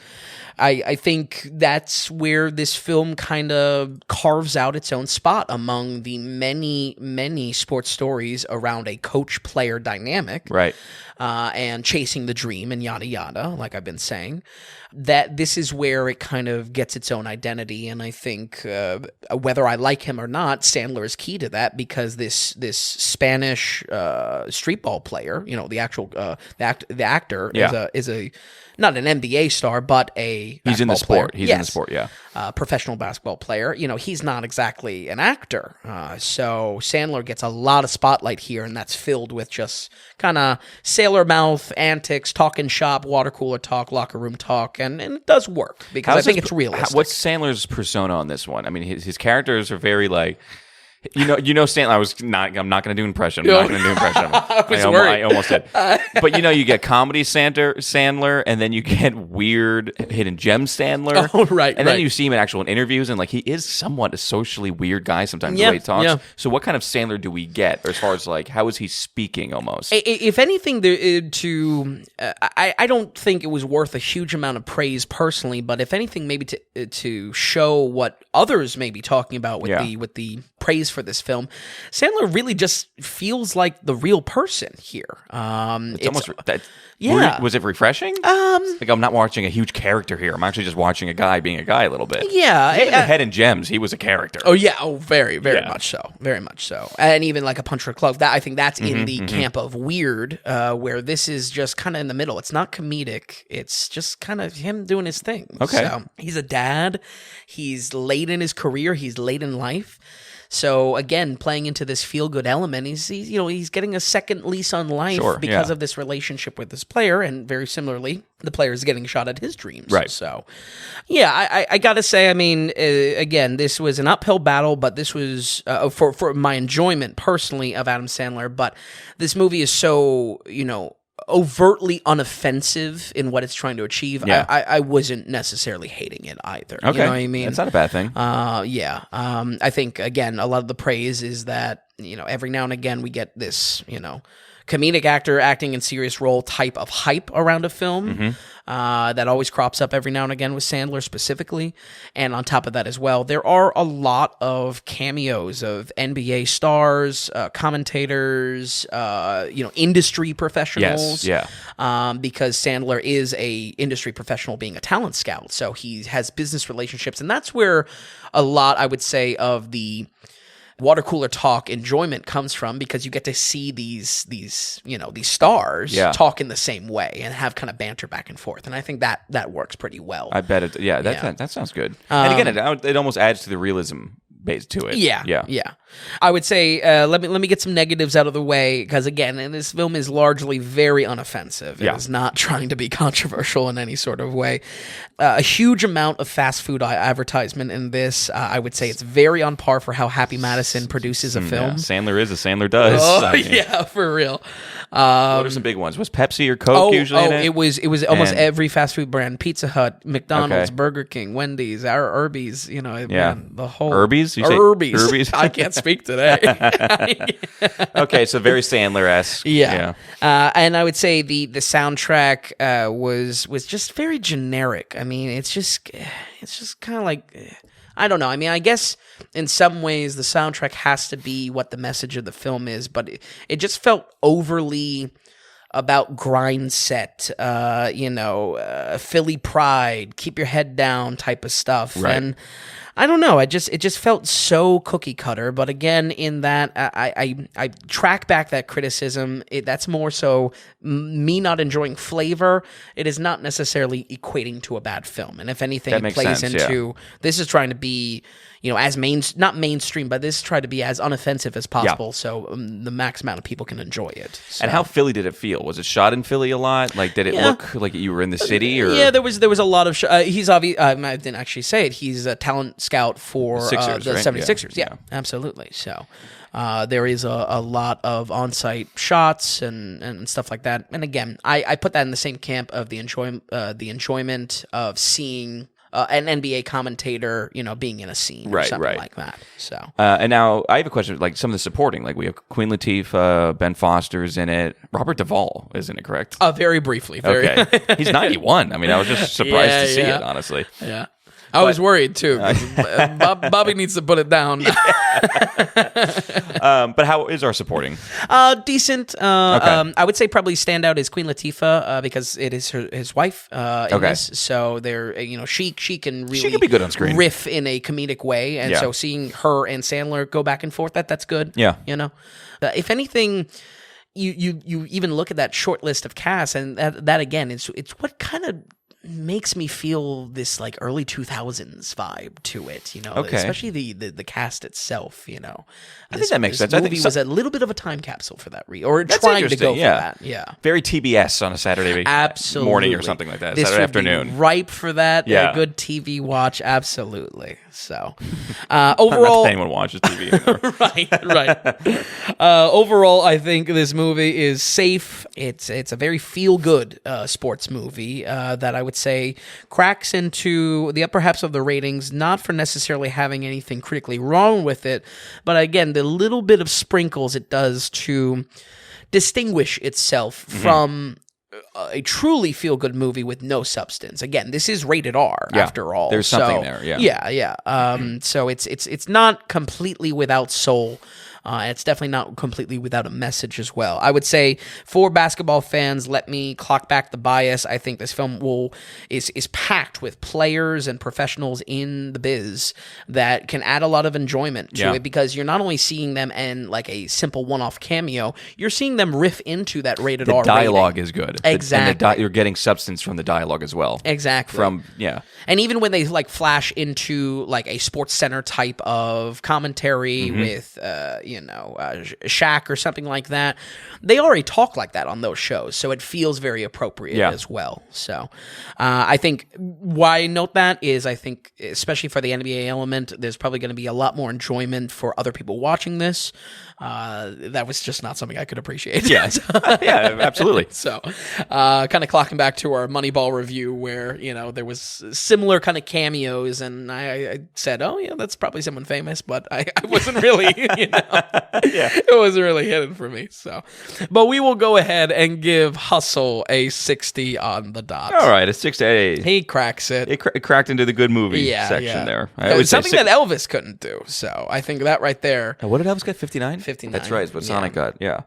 I think that's where this film kind of carves out its own spot among the many, many sports stories around a coach-player dynamic. Right. And chasing the dream and yada yada, like I've been saying, that this is where it kind of gets its own identity. And I think whether I like him or not, Sandler is key to that, because this Spanish street ball player, the actual the actor is a not an NBA star, but he's in the sport. He's in the sport, yeah. Professional basketball player. He's not exactly an actor. So Sandler gets a lot of spotlight here, and that's filled with just kind of sailor mouth antics, talking shop, water cooler talk, locker room talk, and it does work because I think it's realistic. What's Sandler's persona on this one? I mean, his characters are very like... Sandler. I'm not going to do impression. I'm not going to do impression. I was worried. I almost did. But you get comedy Sandler, and then you get weird hidden gem Sandler. Oh, right. And then you see him in actual interviews, and he is somewhat a socially weird guy sometimes the way he talks. Yeah. So what kind of Sandler do we get as far as how is he speaking almost? If anything, I don't think it was worth a huge amount of praise personally, but if anything, maybe to show what others may be talking about with the praise for this film, Sandler really just feels like the real person here. It's almost was it refreshing? I'm not watching a huge character here. I'm actually just watching a guy being a guy a little bit. Yeah, even the Head and Gems, he was a character. Oh yeah, very much so, very much so. And even like a Punch or Clove, I think that's in the camp of weird, where this is just kind of in the middle. It's not comedic. It's just kind of him doing his thing. Okay, so he's a dad. He's late in his career. He's late in life. So again, playing into this feel-good element, he's getting a second lease on life because of this relationship with this player, and very similarly, the player is getting shot at his dreams. Right. So, yeah, I gotta say, again, this was an uphill battle, but this was for my enjoyment personally of Adam Sandler. But this movie is so overtly unoffensive in what it's trying to achieve. Yeah. I wasn't necessarily hating it either. Okay. You know what I mean? That's not a bad thing. I think, again, a lot of the praise is that, every now and again we get this, comedic actor acting in serious role type of hype around a film that always crops up every now and again with Sandler specifically. And on top of that as well, there are a lot of cameos of NBA stars, commentators, industry professionals. Yes, yeah. Because Sandler is a industry professional being a talent scout. So he has business relationships. And that's where a lot, I would say, of the water cooler talk enjoyment comes from, because you get to see these stars talk in the same way and have kind of banter back and forth, and I think that works pretty well. I bet it. Yeah, that sounds good. And again, it almost adds to the realism base to it. Yeah. I would say let me get some negatives out of the way, because again, this film is largely very unoffensive. It is not trying to be controversial in any sort of way. A huge amount of fast food advertisement in this. I would say it's very on par for how Happy Madison produces a film. Yeah. Sandler is a Sandler does. Oh, yeah, for real. What are some big ones? Was Pepsi or Coke usually in it? It was almost every fast food brand: Pizza Hut, McDonald's, Burger King, Wendy's, our Arby's. Man, the whole Arby's. You say Arby's. I can't speak today. Okay, so very Sandler-esque. Yeah. And I would say the soundtrack was just very generic. It's just kind of like, I don't know. I guess in some ways the soundtrack has to be what the message of the film is, but it just felt overly about grind set, Philly pride, keep your head down type of stuff. Right. And I don't know. It just felt so cookie cutter. But again, in that, I track back that criticism. That's more so me not enjoying flavor. It is not necessarily equating to a bad film. And if anything, it plays into this is trying to be, as not mainstream, but this is trying to be as unoffensive as possible, so the max amount of people can enjoy it. So. And how Philly did it feel? Was it shot in Philly a lot? Did it look like you were in the city? Or? Yeah, there was a lot of. He's obvious. I didn't actually say it. He's a talent scout for Sixers, the right? 76ers. Yeah, absolutely. So there is a lot of on-site shots and stuff like that. And again, I put that in the same camp of the enjoyment of seeing an NBA commentator, being in a scene or something like that. So, and now I have a question. Some of the supporting, we have Queen Latifah, Ben Foster's in it, Robert Duvall is in it, correct? Very briefly. Okay, he's 91. I was just surprised to see it, honestly. Yeah. I was worried too. Bobby needs to put it down. But how is our supporting? Decent. I would say probably standout is Queen Latifah because it is his wife in this. So they're she can really be good on screen, riff in a comedic way, and so seeing her and Sandler go back and forth, that's good. Yeah, if anything. You even look at that short list of cast, and that again, it's what kind of makes me feel this like early 2000s vibe to it, Okay. especially the cast itself, I think that makes sense. This I think movie was a little bit of a time capsule for that, or That's trying to go interesting, for that. Yeah. Very TBS on a Saturday Absolutely. morning or something like that. This Saturday would be afternoon. ripe for that. Yeah. A good TV watch. Absolutely. So, Not overall, that anyone watches TV anymore. right. Overall, I think this movie is safe. It's a very feel good sports movie that I would say cracks into the upper halves of the ratings, not for necessarily having anything critically wrong with it, but again, the little bit of sprinkles it does to distinguish itself from a truly feel-good movie with no substance. Again, this is rated R after all. There's something there, yeah. So it's not completely without soul. It's definitely not completely without a message as well. I would say for basketball fans, let me clock back the bias. I think this film is packed with players and professionals in the biz that can add a lot of enjoyment to it, because you're not only seeing them in like a simple one-off cameo, you're seeing them riff into that rated R The dialogue rating. is good. Exactly. And you're getting substance from the dialogue as well. Exactly. And even when they like flash into like a Sports Center type of commentary with Shaq or something like that, they already talk like that on those shows, so it feels very appropriate as well. So I think why I note that is I think especially for the NBA element, there's probably going to be a lot more enjoyment for other people watching this. That was just not something I could appreciate. Yeah, yeah, absolutely. So, kind of clocking back to our Moneyball review where, there was similar kind of cameos, and I said, oh, yeah, that's probably someone famous, but I wasn't really, it wasn't really hidden for me. So, but we will go ahead and give Hustle a 60 on the dot. All right, a 6-8. He cracks it. It cracked into the good movie section there. I would something that Elvis couldn't do. So I think that right there. What did Elvis get? 59? 59. That's right. It's what Sonic got. Yeah.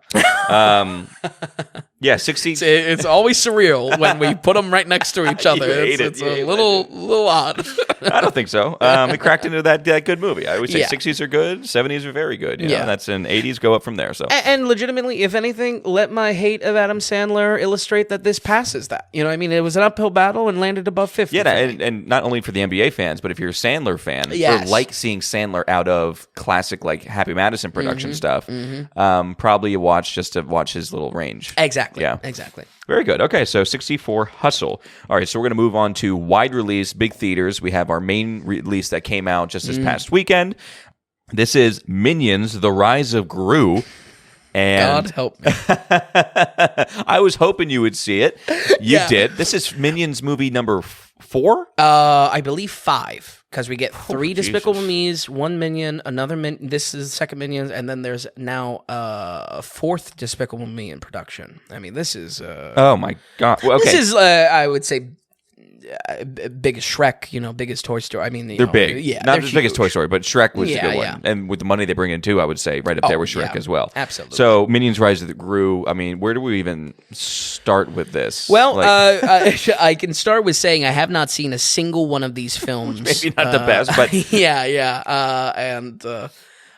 60. It's always surreal when we put them right next to each other. It's a little odd. I don't think so. It cracked into that good movie. I would say 60s are good, 70s are very good. You know? And that's in 80s go up from there. So and legitimately, if anything, let my hate of Adam Sandler illustrate that this passes that. It was an uphill battle and landed above 50. Yeah, and not only for the NBA fans, but if you're a Sandler fan, or like seeing Sandler out of classic like Happy Madison production stuff, probably you watch just to watch his little range. Exactly. Yeah. Exactly. Very good. Okay, so 64 Hustle. All right, so we're going to move on to wide release, big theaters. We have our main release that came out just this past weekend. This is Minions: The Rise of Gru. And God help me. I was hoping you would see it. You did. This is Minions movie number 4? I believe 5. Because we get 3 Despicable Me's, 1 Minion, another Minion. This is the second Minions, and then there's now a 4th Despicable Me in production. I mean, this is... oh, my God. Well, okay. This is, I would say, biggest Shrek, biggest Toy Story. I mean, they're big. Yeah, not as big as Toy Story, but Shrek was a good one. Yeah. And with the money they bring in, too, I would say right up there with Shrek as well. Absolutely. So, Minions Rise of Gru, I mean, where do we even start with this? Well, I can start with saying I have not seen a single one of these films. Maybe not the best, but... and...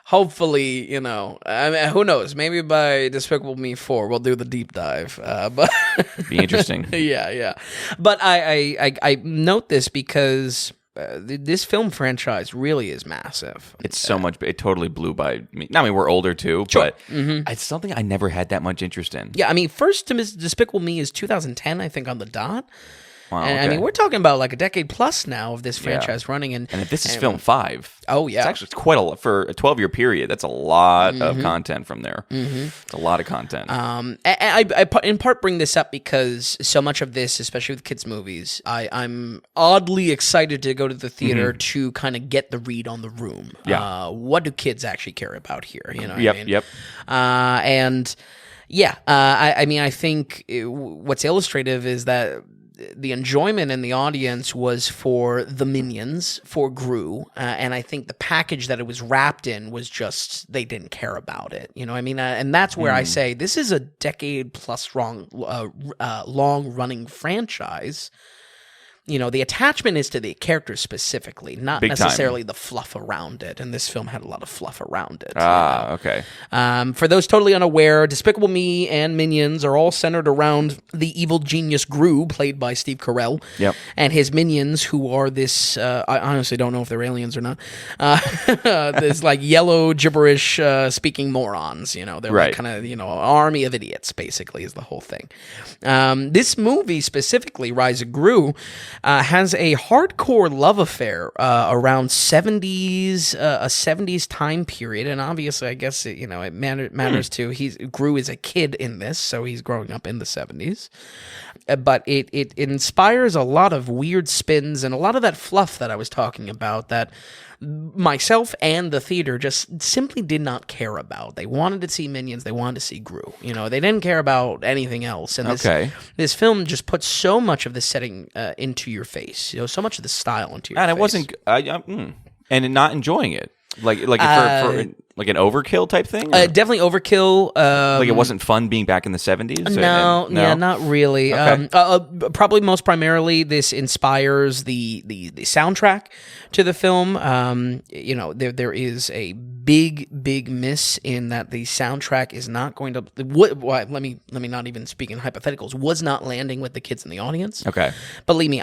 hopefully, I mean, who knows? Maybe by Despicable Me 4, we'll do the deep dive. But it'd be interesting. Yeah. But I note this because this film franchise really is massive. It's so much. It totally blew by me. I mean, we're older too, but it's something I never had that much interest in. Yeah, I mean, first Despicable Me is 2010, I think, on the dot. Wow, and I mean, we're talking about like a decade plus now of this franchise running, and if this is film 5, it's actually quite a lot for a 12-year period. That's a lot of content from there. It's a lot of content. And I in part bring this up because so much of this, especially with kids' movies, I'm oddly excited to go to the theater to kind of get the read on the room. Yeah, what do kids actually care about here? You know, what I mean? Yep. I mean, I think what's illustrative is that the enjoyment in the audience was for the Minions, for Gru, and I think the package that it was wrapped in was just, they didn't care about it. You know what I mean? And that's where I say this is a decade plus long running franchise the attachment is to the characters specifically, not Big necessarily the fluff around it. And this film had a lot of fluff around it. Okay. For those totally unaware, Despicable Me and Minions are all centered around the evil genius Gru, played by Steve Carell, and his minions, who are this, I honestly don't know if they're aliens or not, this like yellow gibberish speaking morons, they're like kind of, an army of idiots, basically, is the whole thing. This movie specifically, Rise of Gru, has a hardcore love affair around 70s, a 70s time period, and obviously, I guess it matters too. Gru is a kid in this, so he's growing up in the 70s. But it inspires a lot of weird spins and a lot of that fluff that I was talking about that myself and the theater just simply did not care about. They wanted to see Minions. They wanted to see Gru. They didn't care about anything else. And this film just puts so much of the setting into your face. So much of the style into your face. And it wasn't... and not enjoying it. Like for like an overkill type thing? Definitely overkill. Like it wasn't fun being back in the 70s? No, not really. Okay. Probably most primarily, this inspires the soundtrack to the film. There is a big miss in that the soundtrack is not going to... let me not even speak in hypotheticals. Was not landing with the kids in the audience. Okay. Believe me,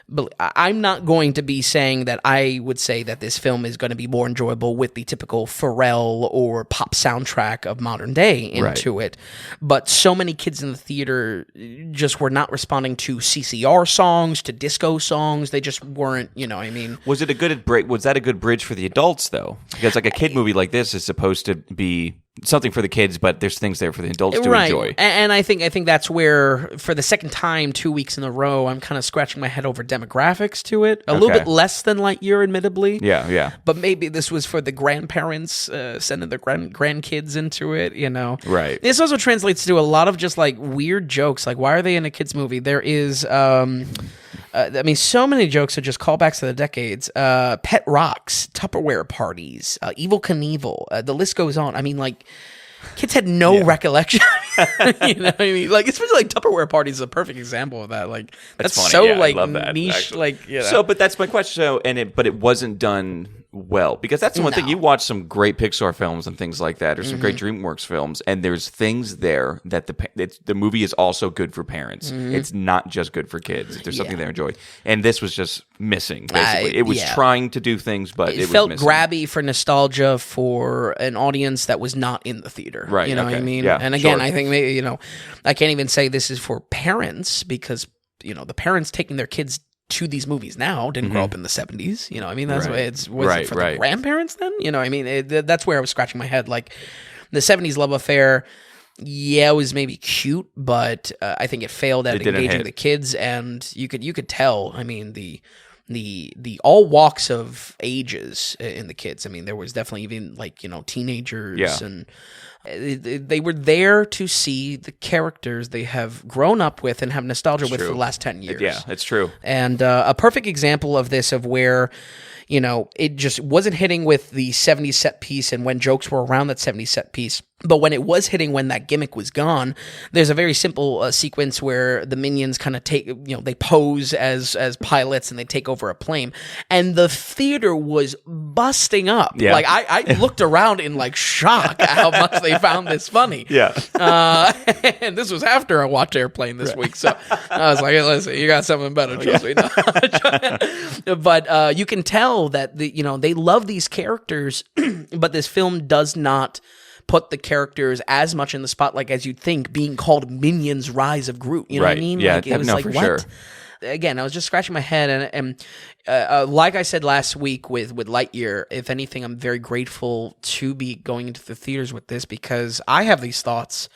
but I'm not going to be saying that I would say that this film is going to be more enjoyable with the typical Pharrell or pop soundtrack of modern day into it. But so many kids in the theater just were not responding to CCR songs, to disco songs. They just weren't, Was it was that a good bridge for the adults, though? Because like a kid movie like this is supposed to be something for the kids, but there's things there for the adults to enjoy. And I think that's where, for the second time, 2 weeks in a row, I'm kind of scratching my head over demographics to it. A little bit less than Lightyear, admittedly. Yeah. But maybe this was for the grandparents sending their grandkids into it, Right. This also translates to a lot of just like weird jokes. Like, why are they in a kids movie? There is... so many jokes are just callbacks to the decades. Pet rocks, Tupperware parties, Evel Knievel. The list goes on. Kids had no recollection. You know what I mean? Like, especially like Tupperware parties is a perfect example of that. Like, that's funny. so Yeah, like I love that, niche. actually. Like, So, but that's my question. But it wasn't done well, because that's the one thing. You watch some great Pixar films and things like that, or some great DreamWorks films, and there's things there that the movie is also good for parents. It's not just good for kids. There's something there to enjoy, and this was just missing. Basically, it was trying to do things, but it felt was missing. grabby for nostalgia for an audience that was not in the theater. Right? You know what I mean? Yeah, and again, sure. I think maybe I can't even say this is for parents, because the parents taking their kids to these movies now didn't grow up in the 70s. That's why it for the grandparents then? That's where I was scratching my head. Like, the 70s love affair, it was maybe cute, but I think it failed at engaging the kids, and you could tell. The all walks of ages in the kids. There was definitely even teenagers and they were there to see the characters they have grown up with and have nostalgia with for the last 10 years. Yeah, it's true. And a perfect example of this, of where it just wasn't hitting with the 70s set piece and when jokes were around that 70s set piece. But when it was hitting, when that gimmick was gone, there's a very simple sequence where the minions kind of take, they pose as pilots and they take over a plane. And the theater was busting up. Yeah. Like, I looked around in like shock at how much they found this funny. Yeah. And this was after I watched Airplane this week. So I was like, hey, listen, you got something better, trust me. But you can tell that they love these characters, but this film does not put the characters as much in the spotlight as you'd think, being called Minions Rise of Gru. You know what I mean? Yeah, like, it was like, what? Sure. Again, I was just scratching my head, and like I said last week with Lightyear, if anything, I'm very grateful to be going into the theaters with this, because I have these thoughts.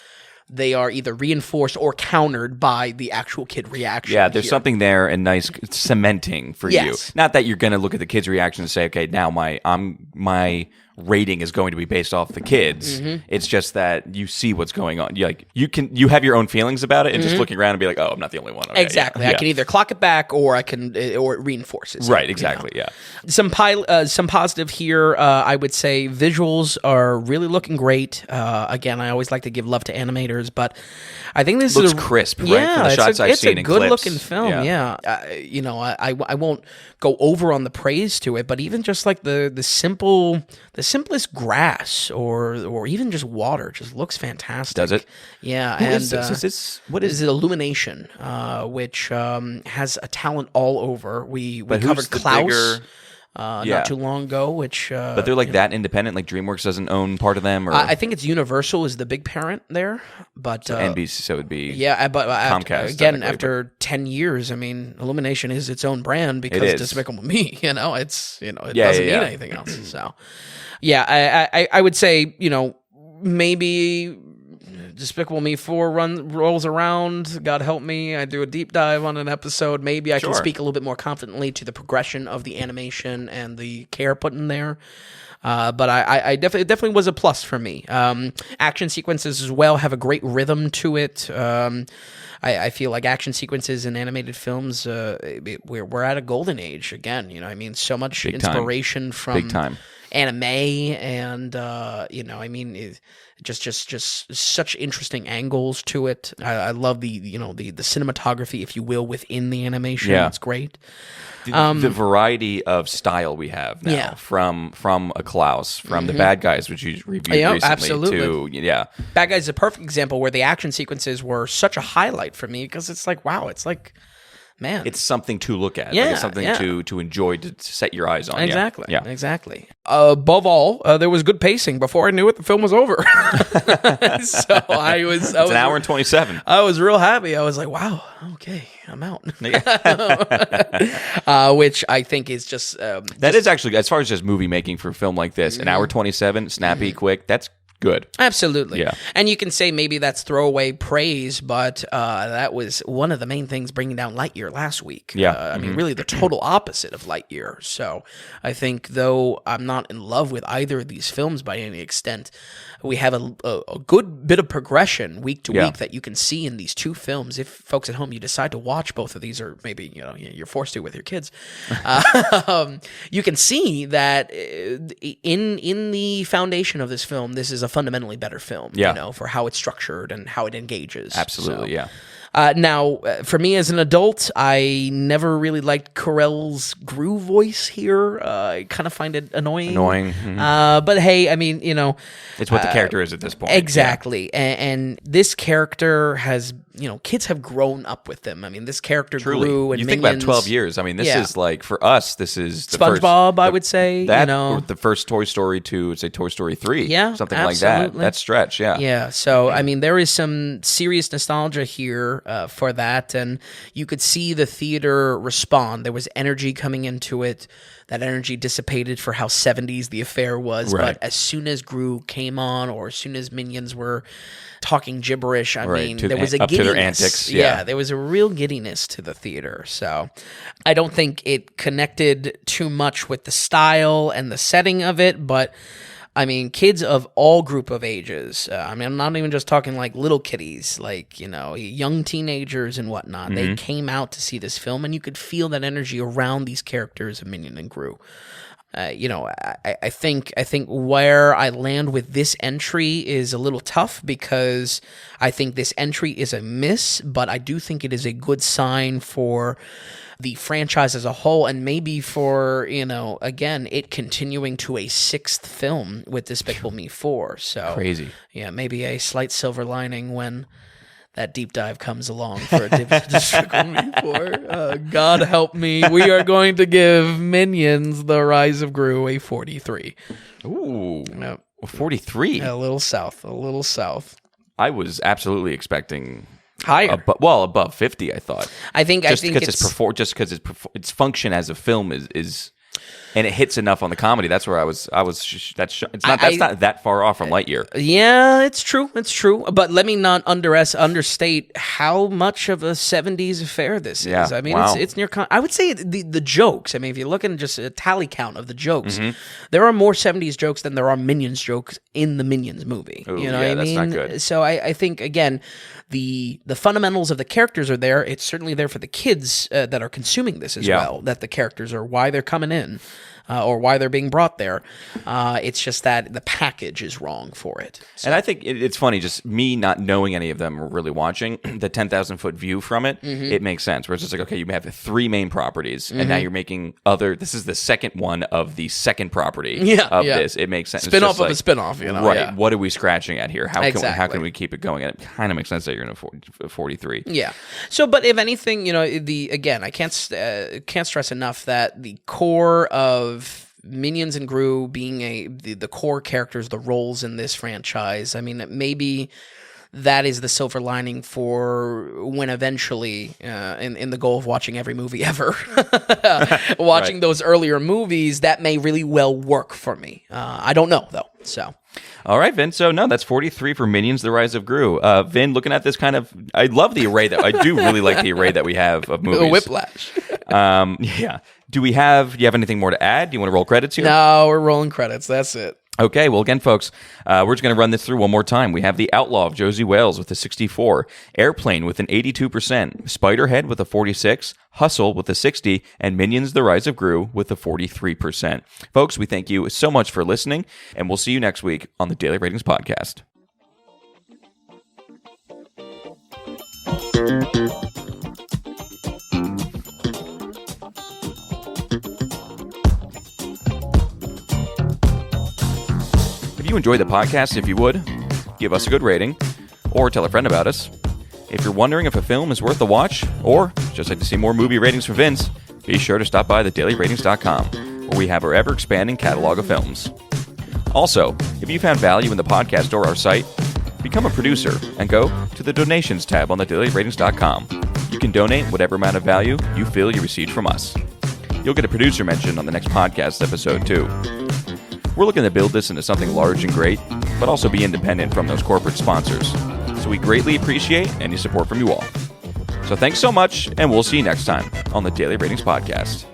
They are either reinforced or countered by the actual kid reaction. Yeah, there's something there and nice cementing for you. Not that you're going to look at the kid's reaction and say, okay, now my rating is going to be based off the kids. It's just that you see what's going on. You have your own feelings about it, and just looking around and be like, oh, I'm not the only one. Okay, exactly. I can either clock it back or it reinforces. Right. Exactly. Yeah. Some positive here. I would say visuals are really looking great. Again, I always like to give love to animators, but I think this looks crisp. Right? Yeah, from the shots I've seen in clips. It's a good looking film. Yeah. I won't go over on the praise to it, but even just like the simplest grass or even just water just looks fantastic. Does it? Yeah. What is it? Illumination, which has a talent all over. We but covered Klaus. Bigger... not too long ago, which... but they're like that independent, like DreamWorks doesn't own part of them? Or I think it's Universal is the big parent there, but... So NBC, so it would be but Comcast. Again, after 10 years, I mean, Illumination is its own brand because Despicable Me, it doesn't mean anything else. So, I would say, maybe... Despicable Me 4 rolls around. God help me. I do a deep dive on an episode. Maybe I can speak a little bit more confidently to the progression of the animation and the care put in there. But I definitely was a plus for me. Action sequences as well have a great rhythm to it. I feel like action sequences in animated films, we're at a golden age again. So much Big inspiration from Big time. Anime and just such interesting angles to it. I love the cinematography, if you will, within the animation. Yeah. It's great. The variety of style we have now from a Klaus, from the Bad Guys, which you reviewed recently, absolutely. to Bad Guys is a perfect example where the action sequences were such a highlight for me because it's like, wow, it's like, man, it's something to look at. Yeah, it's something to enjoy, to set your eyes on. Exactly. Yeah. Exactly. Above all, there was good pacing. Before I knew it, the film was over. So I was an hour and 27. I was real happy. I was like, wow, okay, I'm out. Which I think is just that is actually, as far as just movie making for a film like this, an hour 27, snappy, quick. That's good. Absolutely. Yeah. And you can say maybe that's throwaway praise, but that was one of the main things bringing down Lightyear last week. Yeah. I mean, really the total opposite of Lightyear. So I think, though I'm not in love with either of these films by any extent, we have a good bit of progression week to week that you can see in these two films. If folks at home, you decide to watch both of these, or maybe you're forced to with your kids, you can see that in the foundation of this film, this is a fundamentally better film. For how it's structured and how it engages. Absolutely, so. Now, for me as an adult, I never really liked Carell's Gru voice here. I kind of find it annoying. Mm-hmm. But hey, I mean, it's what the character is at this point. Exactly. And this character has, kids have grown up with them. I mean, this character grew and you Minions, think about 12 years. I mean, this is like, for us, this is the SpongeBob, first, I would say. Or the first Toy Story to, say, Toy Story 3. Yeah, something absolutely. like that. That stretch, yeah. Yeah, so, I mean, there is some serious nostalgia here for that, and you could see the theater respond. There was energy coming into it. That energy dissipated for how 70s the affair was, but as soon as Gru came on, or as soon as Minions were talking gibberish, I mean, there was a giddiness. To their antics, yeah, there was a real giddiness to the theater. So I don't think it connected too much with the style and the setting of it, but I mean, kids of all group of ages. I mean, I'm not even just talking like little kiddies, like, young teenagers and whatnot. They came out to see this film, and you could feel that energy around these characters of Minion and Gru. I think where I land with this entry is a little tough, because I think this entry is a miss, but I do think it is a good sign for the franchise as a whole, and maybe for, again, it continuing to a sixth film with Despicable Me 4. So crazy. Yeah, maybe a slight silver lining when that deep dive comes along for Despicable Me 4. God help me. We are going to give Minions: The Rise of Gru a 43. Ooh. Yep. 43? A little south. I was absolutely expecting higher. Above 50, I thought. I think because its function as a film is and it hits enough on the comedy. That's where that's not that far off from Lightyear. Yeah, it's true. But let me not understate how much of a 70s affair this is. I mean, it's near. I would say the jokes. I mean, if you're looking at just a tally count of the jokes, there are more 70s jokes than there are Minions jokes in the Minions movie. Ooh, you know what I mean? That's not good. So I think, again, the fundamentals of the characters are there. It's certainly there for the kids that are consuming this as well, that the characters are why they're coming in. Or why they're being brought there. It's just that the package is wrong for it. So. And I think it's funny, just me not knowing any of them or really watching, the 10,000-foot view from it, it makes sense. Where it's just like, okay, you have the 3 main properties, and now you're making this is the second one of the second property of this. It makes sense. Spin-off of a spin-off, you know? Right. Yeah. What are we scratching at here? How can we keep it going? And it kind of makes sense that you're in a 43. Yeah. So, but if anything, you know, I can't stress enough that the core of Minions and Gru being the core characters, the roles in this franchise. I mean, maybe that is the silver lining for when eventually, in the goal of watching every movie ever, watching those earlier movies, that may really well work for me. I don't know, though, so... All right, Vin. So, no, that's 43 for Minions, The Rise of Gru. Vin, looking at this I love the array I do really like the array that we have of movies. The whiplash. Yeah. Do you have anything more to add? Do you want to roll credits here? No, we're rolling credits. That's it. Okay, well, again, folks, we're just going to run this through one more time. We have The Outlaw of Josey Wales with a 64, Airplane with an 82%, Spiderhead with a 46, Hustle with a 60, and Minions The Rise of Gru with a 43%. Folks, we thank you so much for listening, and we'll see you next week on the Daily Ratings Podcast. If you enjoyed the podcast, if you would, give us a good rating or tell a friend about us. If you're wondering if a film is worth a watch or just like to see more movie ratings from Vince, be sure to stop by thedailyratings.com where we have our ever-expanding catalog of films. Also, if you found value in the podcast or our site, become a producer and go to the donations tab on thedailyratings.com. You can donate whatever amount of value you feel you received from us. You'll get a producer mention on the next podcast episode too. We're looking to build this into something large and great, but also be independent from those corporate sponsors. So we greatly appreciate any support from you all. So thanks so much, and we'll see you next time on the Daily Ratings Podcast.